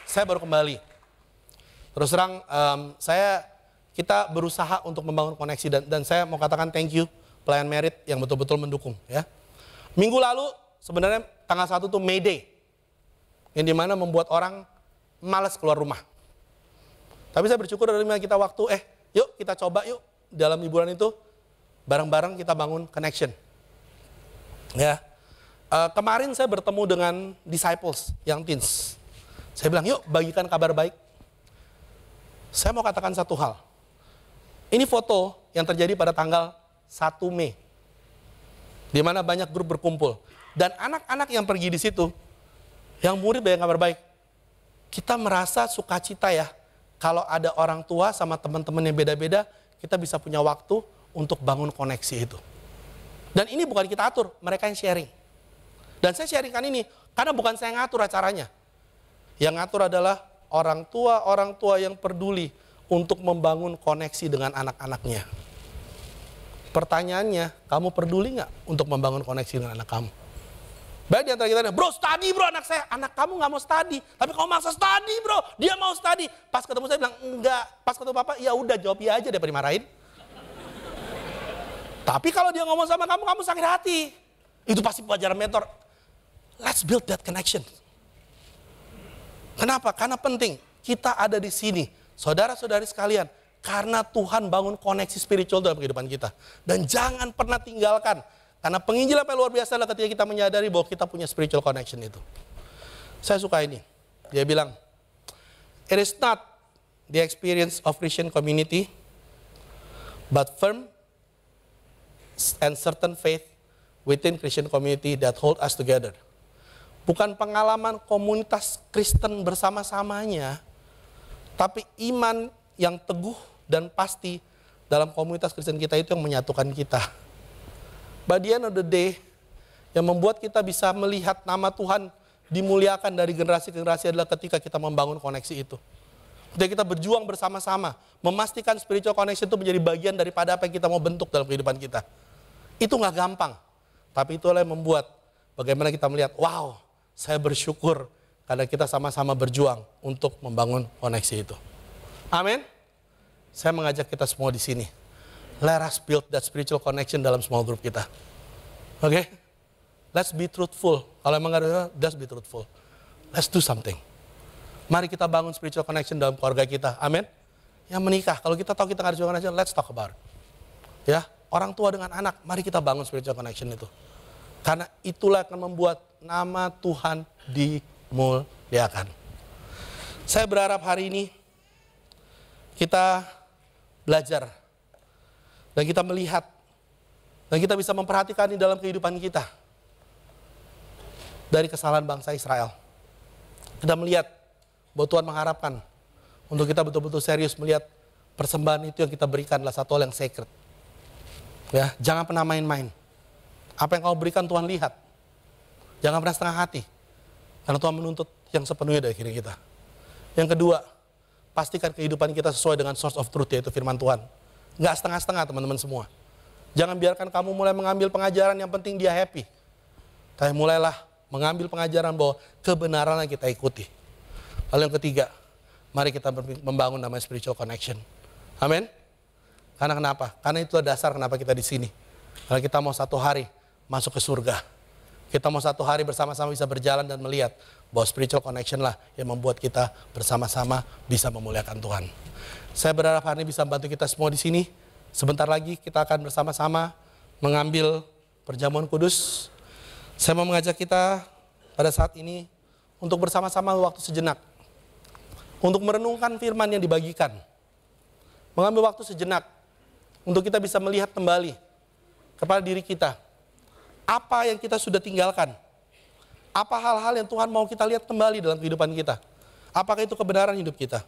Saya baru kembali. Terus terang, kita berusaha untuk membangun koneksi dan saya mau katakan thank you pelayan merit yang betul-betul mendukung ya. Minggu lalu sebenarnya tanggal 1 tuh May Day. Yang dimana membuat orang malas keluar rumah. Tapi saya bersyukur dari kita waktu, yuk kita coba yuk dalam liburan itu bareng-bareng kita bangun connection. Ya, kemarin saya bertemu dengan disciples yang teens. Saya bilang yuk bagikan kabar baik. Saya mau katakan satu hal. Ini foto yang terjadi pada tanggal 1 Mei. Di mana banyak grup berkumpul. Dan anak-anak yang pergi di situ, yang murid banyak kabar baik. Kita merasa sukacita ya. Kalau ada orang tua sama teman-teman yang beda-beda, kita bisa punya waktu untuk bangun koneksi itu. Dan ini bukan kita atur, mereka yang sharing. Dan saya sharingkan ini, karena bukan saya ngatur acaranya. Yang ngatur adalah orang tua yang peduli untuk membangun koneksi dengan anak-anaknya. Pertanyaannya, kamu peduli nggak untuk membangun koneksi dengan anak kamu? Baik di antara kita, bro study bro anak saya. Anak kamu nggak mau study, tapi kamu maksa study bro. Dia mau study. Pas ketemu saya bilang, enggak. Pas ketemu papa, ya udah jawab iya aja daripada dimarahin. Tapi kalau dia ngomong sama kamu, kamu sakit hati. Itu pasti pelajaran mentor. Let's build that connection. Kenapa? Karena penting. Kita ada di sini. Saudara-saudari sekalian. Karena Tuhan bangun koneksi spiritual dalam kehidupan kita. Dan jangan pernah tinggalkan. Karena penginjilan yang luar biasa adalah ketika kita menyadari bahwa kita punya spiritual connection itu. Saya suka ini. Dia bilang, it is not the experience of Christian community, but firm and certain faith within Christian community that hold us together. Bukan pengalaman komunitas Kristen bersama-samanya, tapi iman yang teguh dan pasti dalam komunitas Kristen kita itu yang menyatukan kita. By the end of the day, yang membuat kita bisa melihat nama Tuhan dimuliakan dari generasi ke generasi adalah ketika kita membangun koneksi itu. Ketika kita berjuang bersama-sama, memastikan spiritual connection itu menjadi bagian daripada apa yang kita mau bentuk dalam kehidupan kita. Itu nggak gampang, tapi itulah yang membuat bagaimana kita melihat, wow, saya bersyukur karena kita sama-sama berjuang untuk membangun koneksi itu. Amin. Saya mengajak kita semua di sini. Let us build that spiritual connection dalam small group kita. Oke? Let's be truthful. Kalau emang ada, let's be truthful. Let's do something. Mari kita bangun spiritual connection dalam keluarga kita. Amin. Yang menikah, kalau kita tahu kita nggak ada spiritual connection, let's talk about it. Ya, orang tua dengan anak, mari kita bangun spiritual connection itu. Karena itulah akan membuat nama Tuhan dimuliakan. Saya berharap hari ini kita belajar dan kita melihat dan kita bisa memperhatikan di dalam kehidupan kita dari kesalahan bangsa Israel. Kita melihat bahwa Tuhan mengharapkan untuk kita betul-betul serius melihat persembahan itu yang kita berikan adalah satu hal yang sacred. Ya, jangan pernah main-main. Apa yang kau berikan Tuhan lihat. Jangan pernah setengah hati. Karena Tuhan menuntut yang sepenuhnya dari diri kita. Yang kedua, pastikan kehidupan kita sesuai dengan source of truth, yaitu firman Tuhan. Nggak setengah-setengah teman-teman semua. Jangan biarkan kamu mulai mengambil pengajaran yang penting dia happy. Tapi mulailah mengambil pengajaran bahwa kebenaran yang kita ikuti. Lalu yang ketiga, mari kita membangun namanya spiritual connection. Amin. Karena kenapa? Karena itu dasar kenapa kita di sini. Karena kita mau satu hari masuk ke surga. Kita mau satu hari bersama-sama bisa berjalan dan melihat bahwa spiritual connection lah yang membuat kita bersama-sama bisa memuliakan Tuhan. Saya berharap hari ini bisa membantu kita semua di sini. Sebentar lagi kita akan bersama-sama mengambil perjamuan kudus. Saya mau mengajak kita pada saat ini untuk bersama-sama waktu sejenak. Untuk merenungkan firman yang dibagikan. Mengambil waktu sejenak. Untuk kita bisa melihat kembali kepada diri kita. Apa yang kita sudah tinggalkan. Apa hal-hal yang Tuhan mau kita lihat kembali dalam kehidupan kita. Apakah itu kebenaran hidup kita.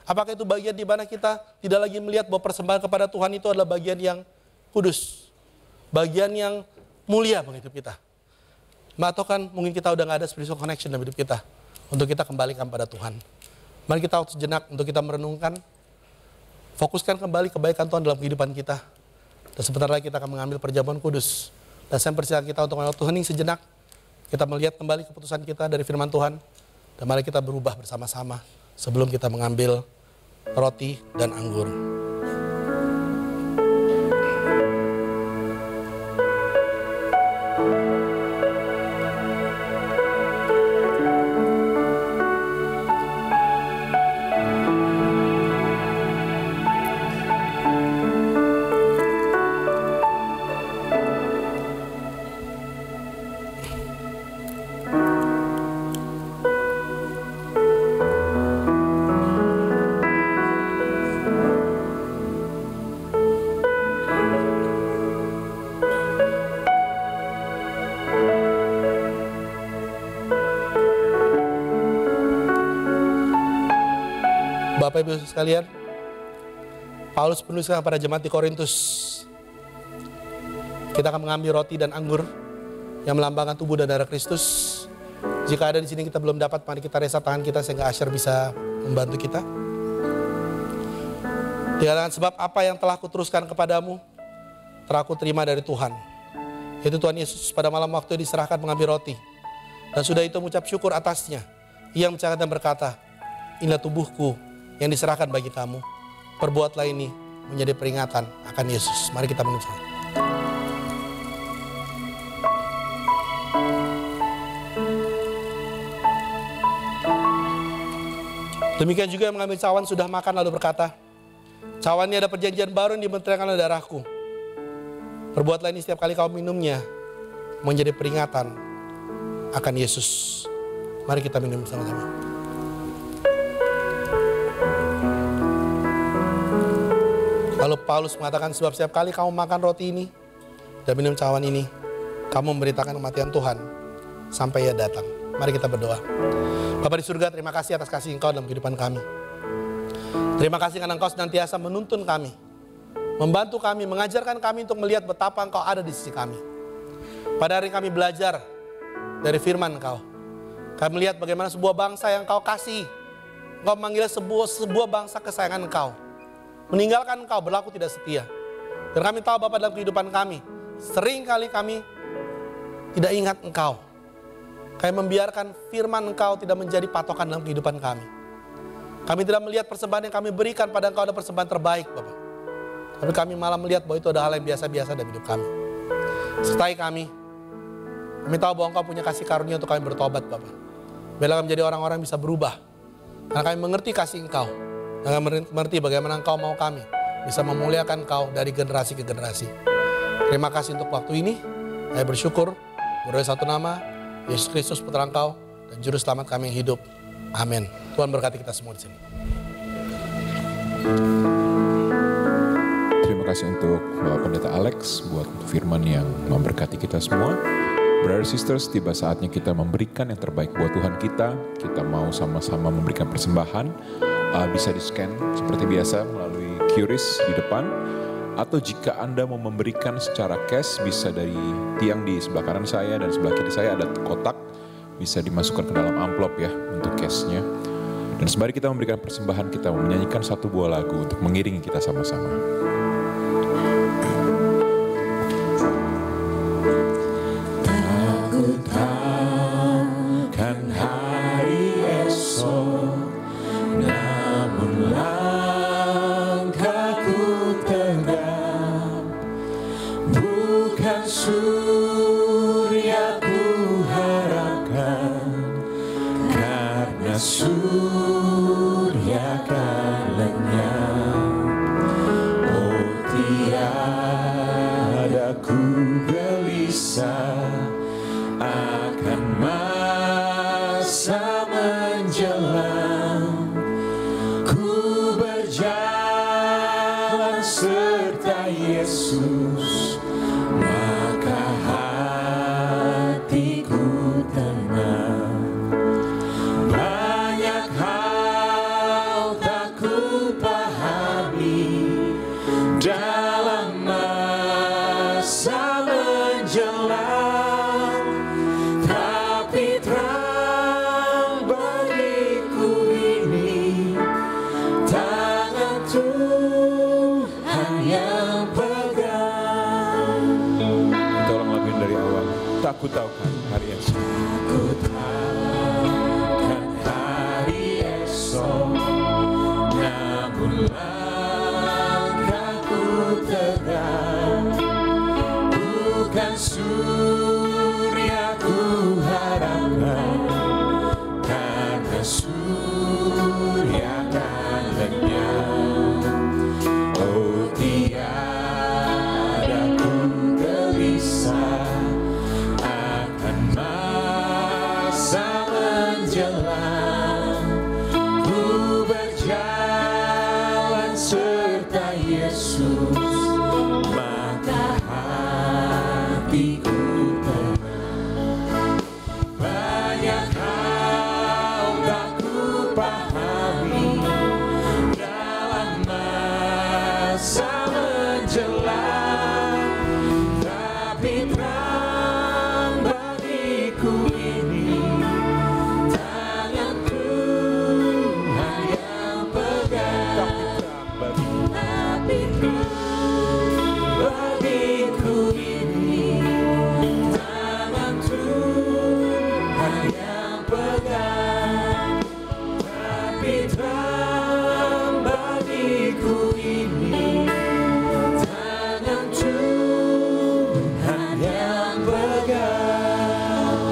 Apakah itu bagian di mana kita tidak lagi melihat bahwa persembahan kepada Tuhan itu adalah bagian yang kudus. Bagian yang mulia bagi hidup kita. Atau kan mungkin kita udah gak ada spiritual connection dalam hidup kita. Untuk kita kembalikan pada Tuhan. Mari kita waktu sejenak untuk kita merenungkan. Fokuskan kembali kebaikan Tuhan dalam kehidupan kita. Dan sebentar lagi kita akan mengambil perjamuan kudus. Dan saya persilakan kita untuk waktu hening sejenak. Kita melihat kembali keputusan kita dari firman Tuhan. Dan mari kita berubah bersama-sama. Sebelum kita mengambil roti dan anggur. Bapak Ibu sekalian, Paulus menuliskan kepada jemaat di Korintus, kita akan mengambil roti dan anggur yang melambangkan tubuh dan darah Kristus. Jika ada di sini kita belum dapat, mari kita resa tangan kita sehingga Asher bisa membantu kita. Dikatakan sebab apa yang telah kuteruskan kepadamu, telah aku terima dari Tuhan. Yaitu Tuhan Yesus pada malam waktu diserahkan mengambil roti. Dan sudah itu mengucap syukur atasnya. Ia mencatat dan berkata, inilah tubuhku yang diserahkan bagi kamu. Perbuatlah ini menjadi peringatan akan Yesus. Mari kita minum sama. Demikian juga yang mengambil cawan sudah makan lalu berkata, cawan ini ada perjanjian baru yang dibenterkan oleh darahku. Perbuatlah ini setiap kali kau minumnya menjadi peringatan akan Yesus. Mari kita minum sama-sama. Lalu Paulus mengatakan sebab setiap kali kamu makan roti ini dan minum cawan ini, kamu memberitakan kematian Tuhan sampai Ia datang. Mari kita berdoa. Bapa di surga, terima kasih atas kasih Engkau dalam kehidupan kami. Terima kasih karena Engkau senantiasa menuntun kami, membantu kami, mengajarkan kami untuk melihat betapa Engkau ada di sisi kami. Pada hari kami belajar dari firman Engkau. Kami melihat bagaimana sebuah bangsa yang Engkau kasih. Engkau memanggil sebuah bangsa kesayangan Engkau. Meninggalkan Engkau, berlaku tidak setia. Dan kami tahu Bapak dalam kehidupan kami, sering kali kami tidak ingat Engkau. Kami membiarkan firman Engkau tidak menjadi patokan dalam kehidupan kami. Kami tidak melihat persembahan yang kami berikan pada Engkau ada persembahan terbaik Bapak. Tapi kami malah melihat bahwa itu ada hal yang biasa-biasa dalam hidup kami. Sertai kami. Kami tahu bahwa Engkau punya kasih karunia untuk kami bertobat, Bapak. Biarlah kami menjadi orang-orang yang bisa berubah. Karena kami mengerti kasih Engkau. Dan kami mengerti bagaimana Engkau mau kami bisa memuliakan Engkau dari generasi ke generasi. Terima kasih untuk waktu ini. Saya bersyukur. Berdoa satu nama, Yesus Kristus Putra Engkau dan Juru Selamat kami yang hidup. Amin. Tuhan berkati kita semua di sini. Terima kasih untuk Bapak Pendeta Alex buat firman yang memberkati kita semua. Brothers sisters, tiba saatnya kita memberikan yang terbaik buat Tuhan kita. Kita mau sama-sama memberikan persembahan. Bisa di-scan seperti biasa melalui QRIS di depan. Atau jika Anda mau memberikan secara cash, bisa dari tiang di sebelah kanan saya dan sebelah kiri saya ada kotak. Bisa dimasukkan ke dalam amplop ya untuk cashnya. Dan sembari kita memberikan persembahan, kita menyanyikan satu buah lagu untuk mengiringi kita sama-sama. Surya kan lenyap, oh tiada ku gelisah akan masa menjelang. Ku berjalan serta Yesus, maka hatiku tenang. Dalam masa menjelang, tapi terang bagiku ini tangan Tuhan yang pegang. Kita ulang lagu dari awal. Tak ku tahu kan hari esok. Ku tahu kan hari esok, namun bukan surya ku harapkan, karena surya kan lenyap. Oh tiada ku gelisah akan masa menjelang. Ku berjalan serta Yesus, maka hatiku tenang. Banyak hal tak ku pahami dalam masa menjelang, tapi terang bagiku ini tangan Tuhan yang pegang. Tapi bagiku ini tangan Tuhan yang pegang. Tapi terang bagiku ini tangan Tuhan yang pegang.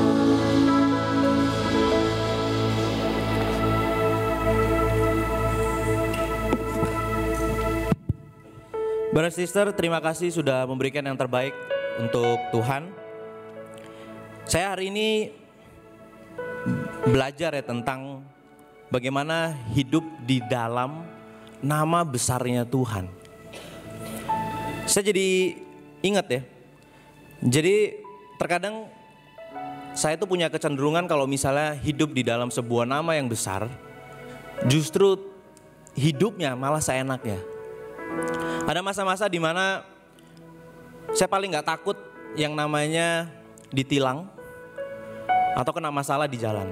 Brother Sister, terima kasih sudah memberikan yang terbaik untuk Tuhan. Saya hari ini belajar ya tentang bagaimana hidup di dalam nama besarnya Tuhan. Saya jadi ingat ya. Jadi terkadang saya tuh punya kecenderungan kalau misalnya hidup di dalam sebuah nama yang besar, justru hidupnya malah seenaknya. Ada masa-masa di mana saya paling gak takut yang namanya ditilang atau kena masalah di jalan.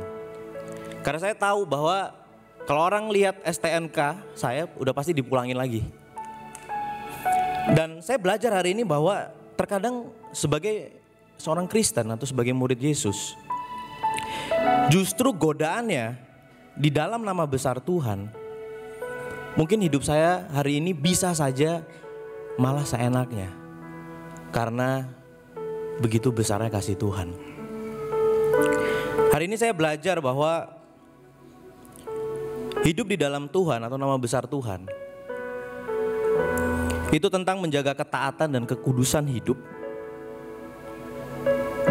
Karena saya tahu bahwa kalau orang lihat STNK saya udah pasti dipulangin lagi. Dan saya belajar hari ini bahwa terkadang sebagai seorang Kristen atau sebagai murid Yesus, justru godaannya di dalam nama besar Tuhan, mungkin hidup saya hari ini bisa saja malah seenaknya. Karena begitu besarnya kasih Tuhan. Hari ini saya belajar bahwa hidup di dalam Tuhan atau nama besar Tuhan itu tentang menjaga ketaatan dan kekudusan hidup.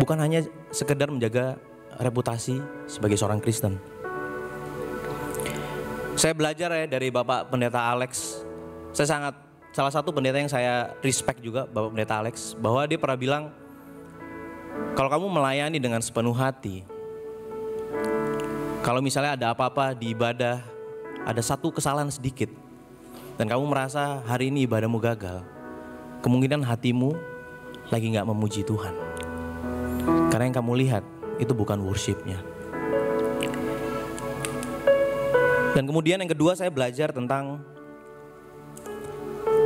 Bukan hanya sekedar menjaga reputasi sebagai seorang Kristen. Saya belajar ya dari Bapak Pendeta Alex. Salah satu pendeta yang saya respect juga, Bapak Pendeta Alex, bahwa dia pernah bilang, kalau kamu melayani dengan sepenuh hati, kalau misalnya ada apa-apa di ibadah, ada satu kesalahan sedikit, dan kamu merasa hari ini ibadahmu gagal, kemungkinan hatimu lagi gak memuji Tuhan. Karena yang kamu lihat itu bukan worship-nya. Dan kemudian yang kedua saya belajar tentang,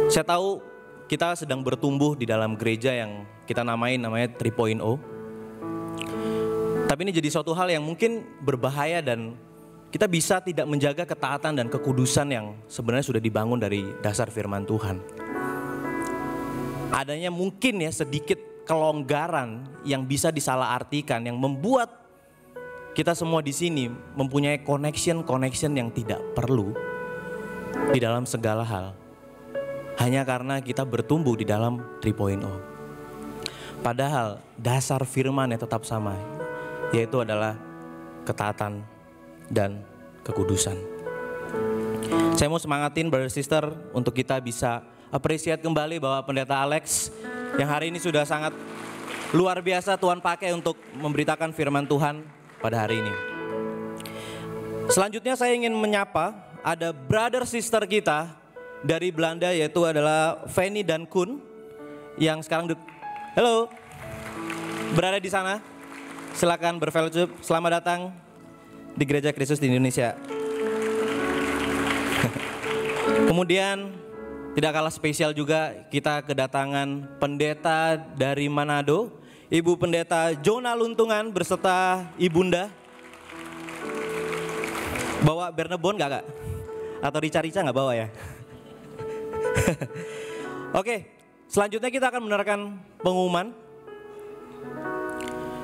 saya tahu kita sedang bertumbuh di dalam gereja yang kita namanya 3.0. Tapi ini jadi suatu hal yang mungkin berbahaya dan kita bisa tidak menjaga ketaatan dan kekudusan yang sebenarnya sudah dibangun dari dasar firman Tuhan. Adanya mungkin ya sedikit kelonggaran yang bisa disalahartikan, yang membuat kita semua di sini mempunyai connection yang tidak perlu di dalam segala hal. Hanya karena kita bertumbuh di dalam 3.0. Padahal dasar firman yang tetap sama, yaitu adalah ketaatan dan kekudusan. Saya mau semangatin brother sister untuk kita bisa appreciate kembali bahwa Pendeta Alex yang hari ini sudah sangat luar biasa Tuhan pakai untuk memberitakan firman Tuhan pada hari ini. Selanjutnya saya ingin menyapa ada brother sister kita dari Belanda, yaitu adalah Fanny dan Kun yang sekarang halo, berada di sana. Silakan berfellowship. Selamat datang di Gereja Kristus di Indonesia. Kemudian tidak kalah spesial juga kita kedatangan pendeta dari Manado, Ibu Pendeta Jona Luntungan berserta Ibunda. Bawa Bernebon gak Kak? Atau rica-rica gak bawa ya? Oke, selanjutnya kita akan mendengarkan pengumuman.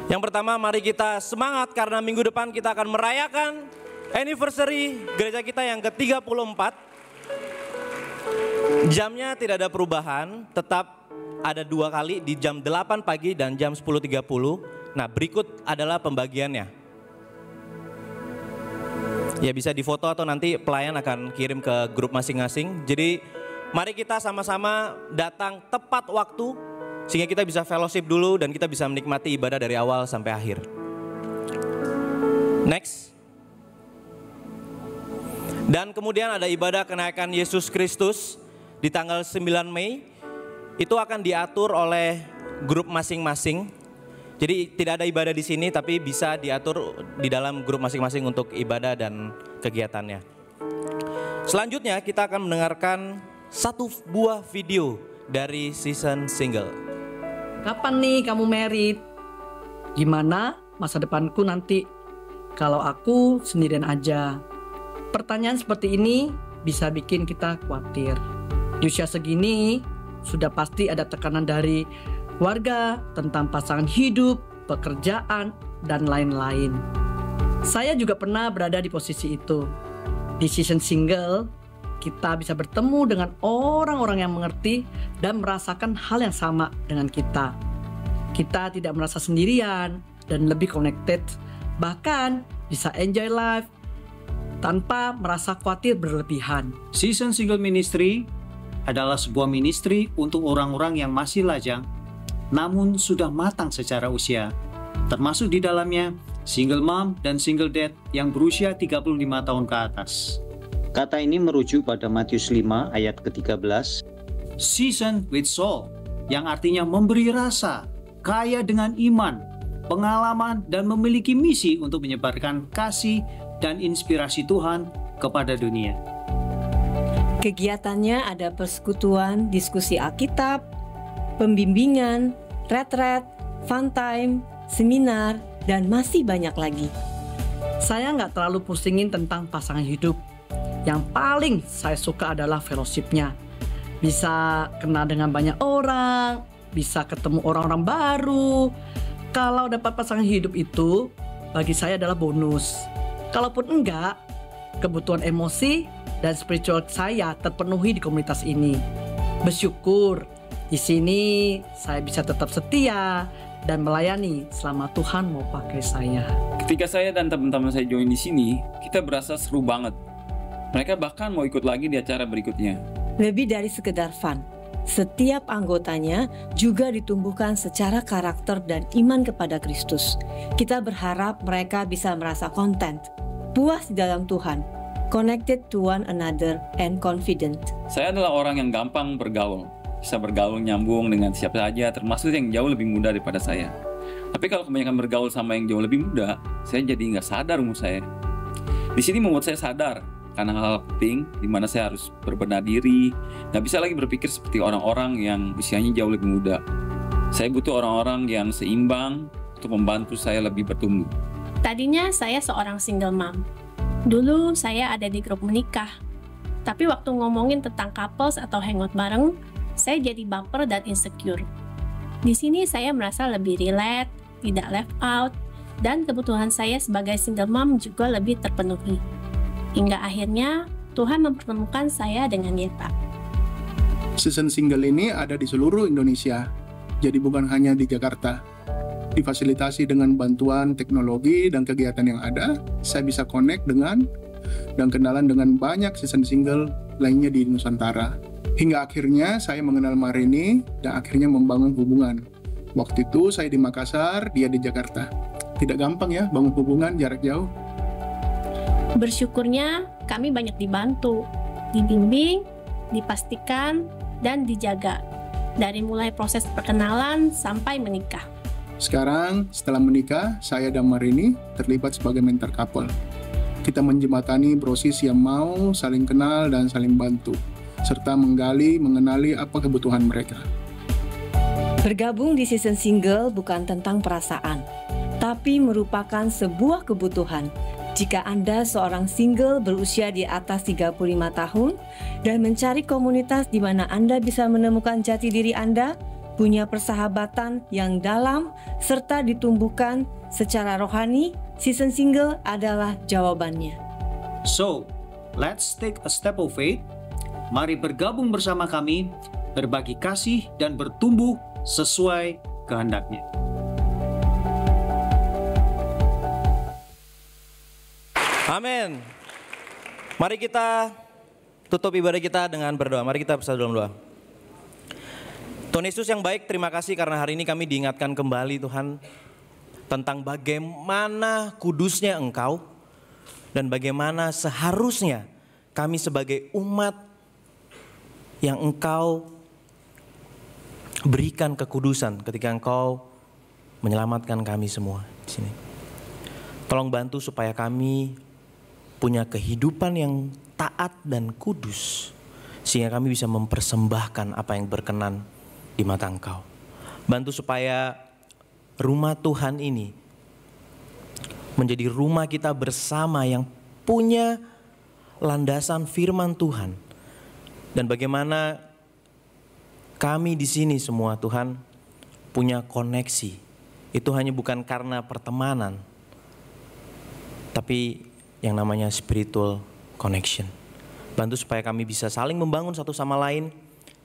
Yang pertama, mari kita semangat karena minggu depan kita akan merayakan anniversary gereja kita yang ke-34. Jamnya tidak ada perubahan, tetap ada 2 kali di jam 8 pagi dan jam 10.30. Nah, berikut adalah pembagiannya. Ya bisa difoto atau nanti pelayan akan kirim ke grup masing-masing. Jadi mari kita sama-sama datang tepat waktu sehingga kita bisa fellowship dulu dan kita bisa menikmati ibadah dari awal sampai akhir. Next. Dan kemudian ada ibadah kenaikan Yesus Kristus di tanggal 9 Mei. Itu akan diatur oleh grup masing-masing. Jadi tidak ada ibadah di sini tapi bisa diatur di dalam grup masing-masing untuk ibadah dan kegiatannya. Selanjutnya kita akan mendengarkan satu buah video dari season single. Kapan nih kamu married? Gimana masa depanku nanti kalau aku sendirian aja? Pertanyaan seperti ini bisa bikin kita khawatir. Di usia segini sudah pasti ada tekanan dari keluarga tentang pasangan hidup, pekerjaan, dan lain-lain. Saya juga pernah berada di posisi itu. Di season single, kita bisa bertemu dengan orang-orang yang mengerti dan merasakan hal yang sama dengan kita. Kita tidak merasa sendirian dan lebih connected, bahkan bisa enjoy life tanpa merasa khawatir berlebihan. Season Single Ministry adalah sebuah ministry untuk orang-orang yang masih lajang, namun sudah matang secara usia, termasuk di dalamnya single mom dan single dad yang berusia 35 tahun ke atas. Kata ini merujuk pada Matius 5 ayat ke-13. Season with soul, yang artinya memberi rasa, kaya dengan iman, pengalaman, dan memiliki misi untuk menyebarkan kasih dan inspirasi Tuhan kepada dunia. Kegiatannya ada persekutuan, diskusi Alkitab, pembimbingan, retret, fun time, seminar, dan masih banyak lagi. Saya nggak terlalu pusingin tentang pasangan hidup. Yang paling saya suka adalah fellowship-nya. bisa kenal dengan banyak orang, bisa ketemu orang-orang baru. Kalau dapat pasangan hidup itu bagi saya adalah bonus. Kalaupun enggak, kebutuhan emosi dan spiritual saya terpenuhi di komunitas ini. Bersyukur di sini saya bisa tetap setia dan melayani selama Tuhan mau pakai saya. Ketika saya dan teman-teman saya join di sini, kita berasa seru banget. Mereka bahkan mau ikut lagi di acara berikutnya. Lebih dari sekedar fun, setiap anggotanya juga ditumbuhkan secara karakter dan iman kepada Kristus. Kita berharap mereka bisa merasa content, puas di dalam Tuhan, connected to one another, and confident. Saya adalah orang yang gampang bergaul. Bisa bergaul nyambung dengan siapa saja, termasuk yang jauh lebih muda daripada saya. Tapi kalau kebanyakan bergaul sama yang jauh lebih muda, saya jadi nggak sadar umur saya. Di sini membuat saya sadar karena hal-hal penting di mana saya harus berbenah diri, nggak bisa lagi berpikir seperti orang-orang yang usianya jauh lebih muda. Saya butuh orang-orang yang seimbang untuk membantu saya lebih bertumbuh. Tadinya saya seorang single mom. Dulu saya ada di grup menikah. Tapi waktu ngomongin tentang couples atau hangout bareng, saya jadi baper dan insecure. Di sini saya merasa lebih relate, tidak left out, dan kebutuhan saya sebagai single mom juga lebih terpenuhi. Hingga akhirnya Tuhan mempertemukan saya dengan Yeta. Season single ini ada di seluruh Indonesia, jadi bukan hanya di Jakarta. Difasilitasi dengan bantuan teknologi dan kegiatan yang ada, saya bisa connect dengan dan kenalan dengan banyak season single lainnya di Nusantara. Hingga akhirnya saya mengenal Marini dan akhirnya membangun hubungan. Waktu itu saya di Makassar, dia di Jakarta. Tidak gampang ya bangun hubungan jarak jauh. Bersyukurnya kami banyak dibantu, dibimbing, dipastikan, dan dijaga. Dari mulai proses perkenalan sampai menikah. Sekarang setelah menikah, saya dan Marini terlibat sebagai mentor couple. Kita menjembatani proses yang mau saling kenal dan saling bantu, serta mengenali apa kebutuhan mereka. Bergabung di season single bukan tentang perasaan, tapi merupakan sebuah kebutuhan. Jika Anda seorang single berusia di atas 35 tahun dan mencari komunitas di mana Anda bisa menemukan jati diri Anda, punya persahabatan yang dalam, serta ditumbuhkan secara rohani, season single adalah jawabannya. So, let's take a step of faith. Mari bergabung bersama kami, berbagi kasih dan bertumbuh sesuai kehendaknya. Amin. Mari kita tutup ibadah kita dengan berdoa. Mari kita bersatu dalam doa. Tuhan Yesus yang baik, terima kasih karena hari ini kami diingatkan kembali Tuhan tentang bagaimana kudusnya Engkau dan bagaimana seharusnya kami sebagai umat yang Engkau berikan kekudusan ketika Engkau menyelamatkan kami semua di sini. Tolong bantu supaya kami punya kehidupan yang taat dan kudus sehingga kami bisa mempersembahkan apa yang berkenan di mata Engkau. Bantu supaya rumah Tuhan ini menjadi rumah kita bersama yang punya landasan firman Tuhan. Dan bagaimana kami di sini semua Tuhan punya koneksi. Itu hanya bukan karena pertemanan, tapi yang namanya spiritual connection. Bantu supaya kami bisa saling membangun satu sama lain,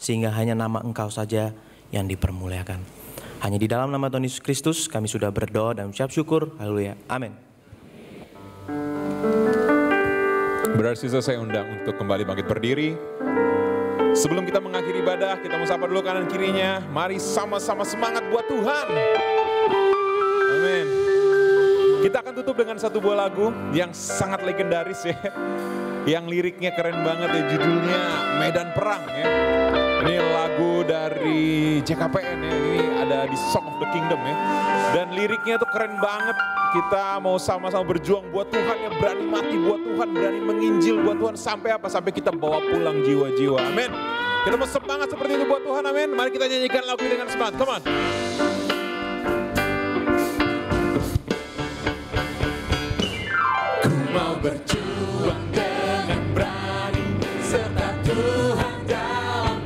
sehingga hanya nama Engkau saja yang dipermuliakan. Hanya di dalam nama Tuhan Yesus Kristus kami sudah berdoa dan ucap syukur. Haleluya. Amin. Berarti saya undang untuk kembali bangkit berdiri. Sebelum kita mengakhiri ibadah, kita mau sapa dulu kanan kirinya. Mari sama-sama semangat buat Tuhan. Amin. Kita akan tutup dengan satu buah lagu yang sangat legendaris ya. Yang liriknya keren banget ya, judulnya Medan Perang ya. Ini lagu dari JKPN ya, ini ada di Song of the Kingdom ya. Dan liriknya tuh keren banget. Kita mau sama-sama berjuang buat Tuhan, yang berani mati buat Tuhan, berani menginjil buat Tuhan. Sampai apa? Sampai kita bawa pulang jiwa-jiwa. Amin. Kita mau semangat seperti itu buat Tuhan, amin. Mari kita nyanyikan lagu ini dengan semangat, come on. Ku mau berjuang dengan berani serta Tuhan dalam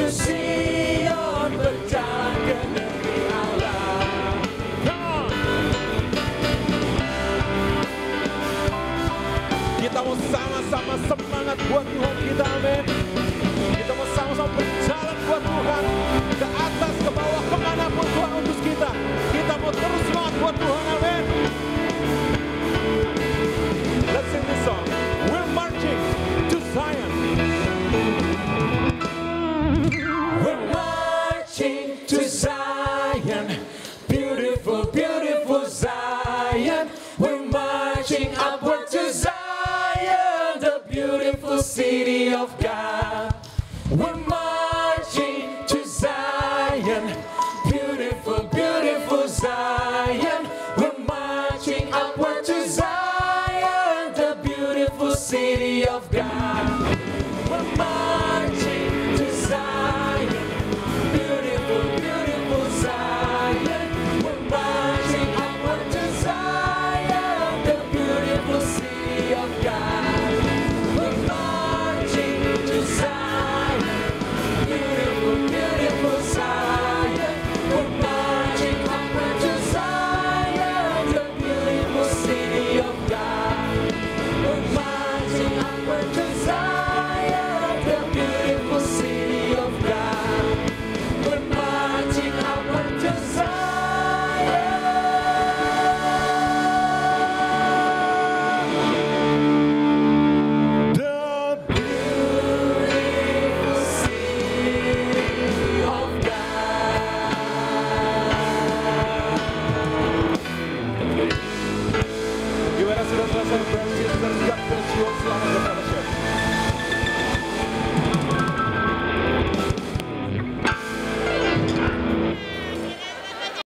menuju Sion, berjalan ke negeri Allah. Kita mau sama-sama semangat buat Tuhan kita, amin. Kita mau sama-sama berjalan buat Tuhan, ke atas, ke bawah, kemanapun Tuhan utus kita. Kita mau terus semangat buat Tuhan, amin. Let's sing this song. We're marching to Zion. We're marching to Zion, beautiful, beautiful Zion. We're marching upward to Zion, the beautiful city of God. We're marching to Zion, beautiful, beautiful Zion. We're marching upward to Zion, the beautiful city of God. We're marching to Zion, beautiful, beautiful Zion. We're marching upward to Zion, the beautiful city of God. We're marching to Zion, beautiful, beautiful Zion. We're marching upward to Zion, the beautiful city of God. We're marching upward to Zion, the beautiful city of God. We're marching upward to Zion. The beautiful city of God. Gimana sudah selesai, brothers and sisters? God bless you all. Selamat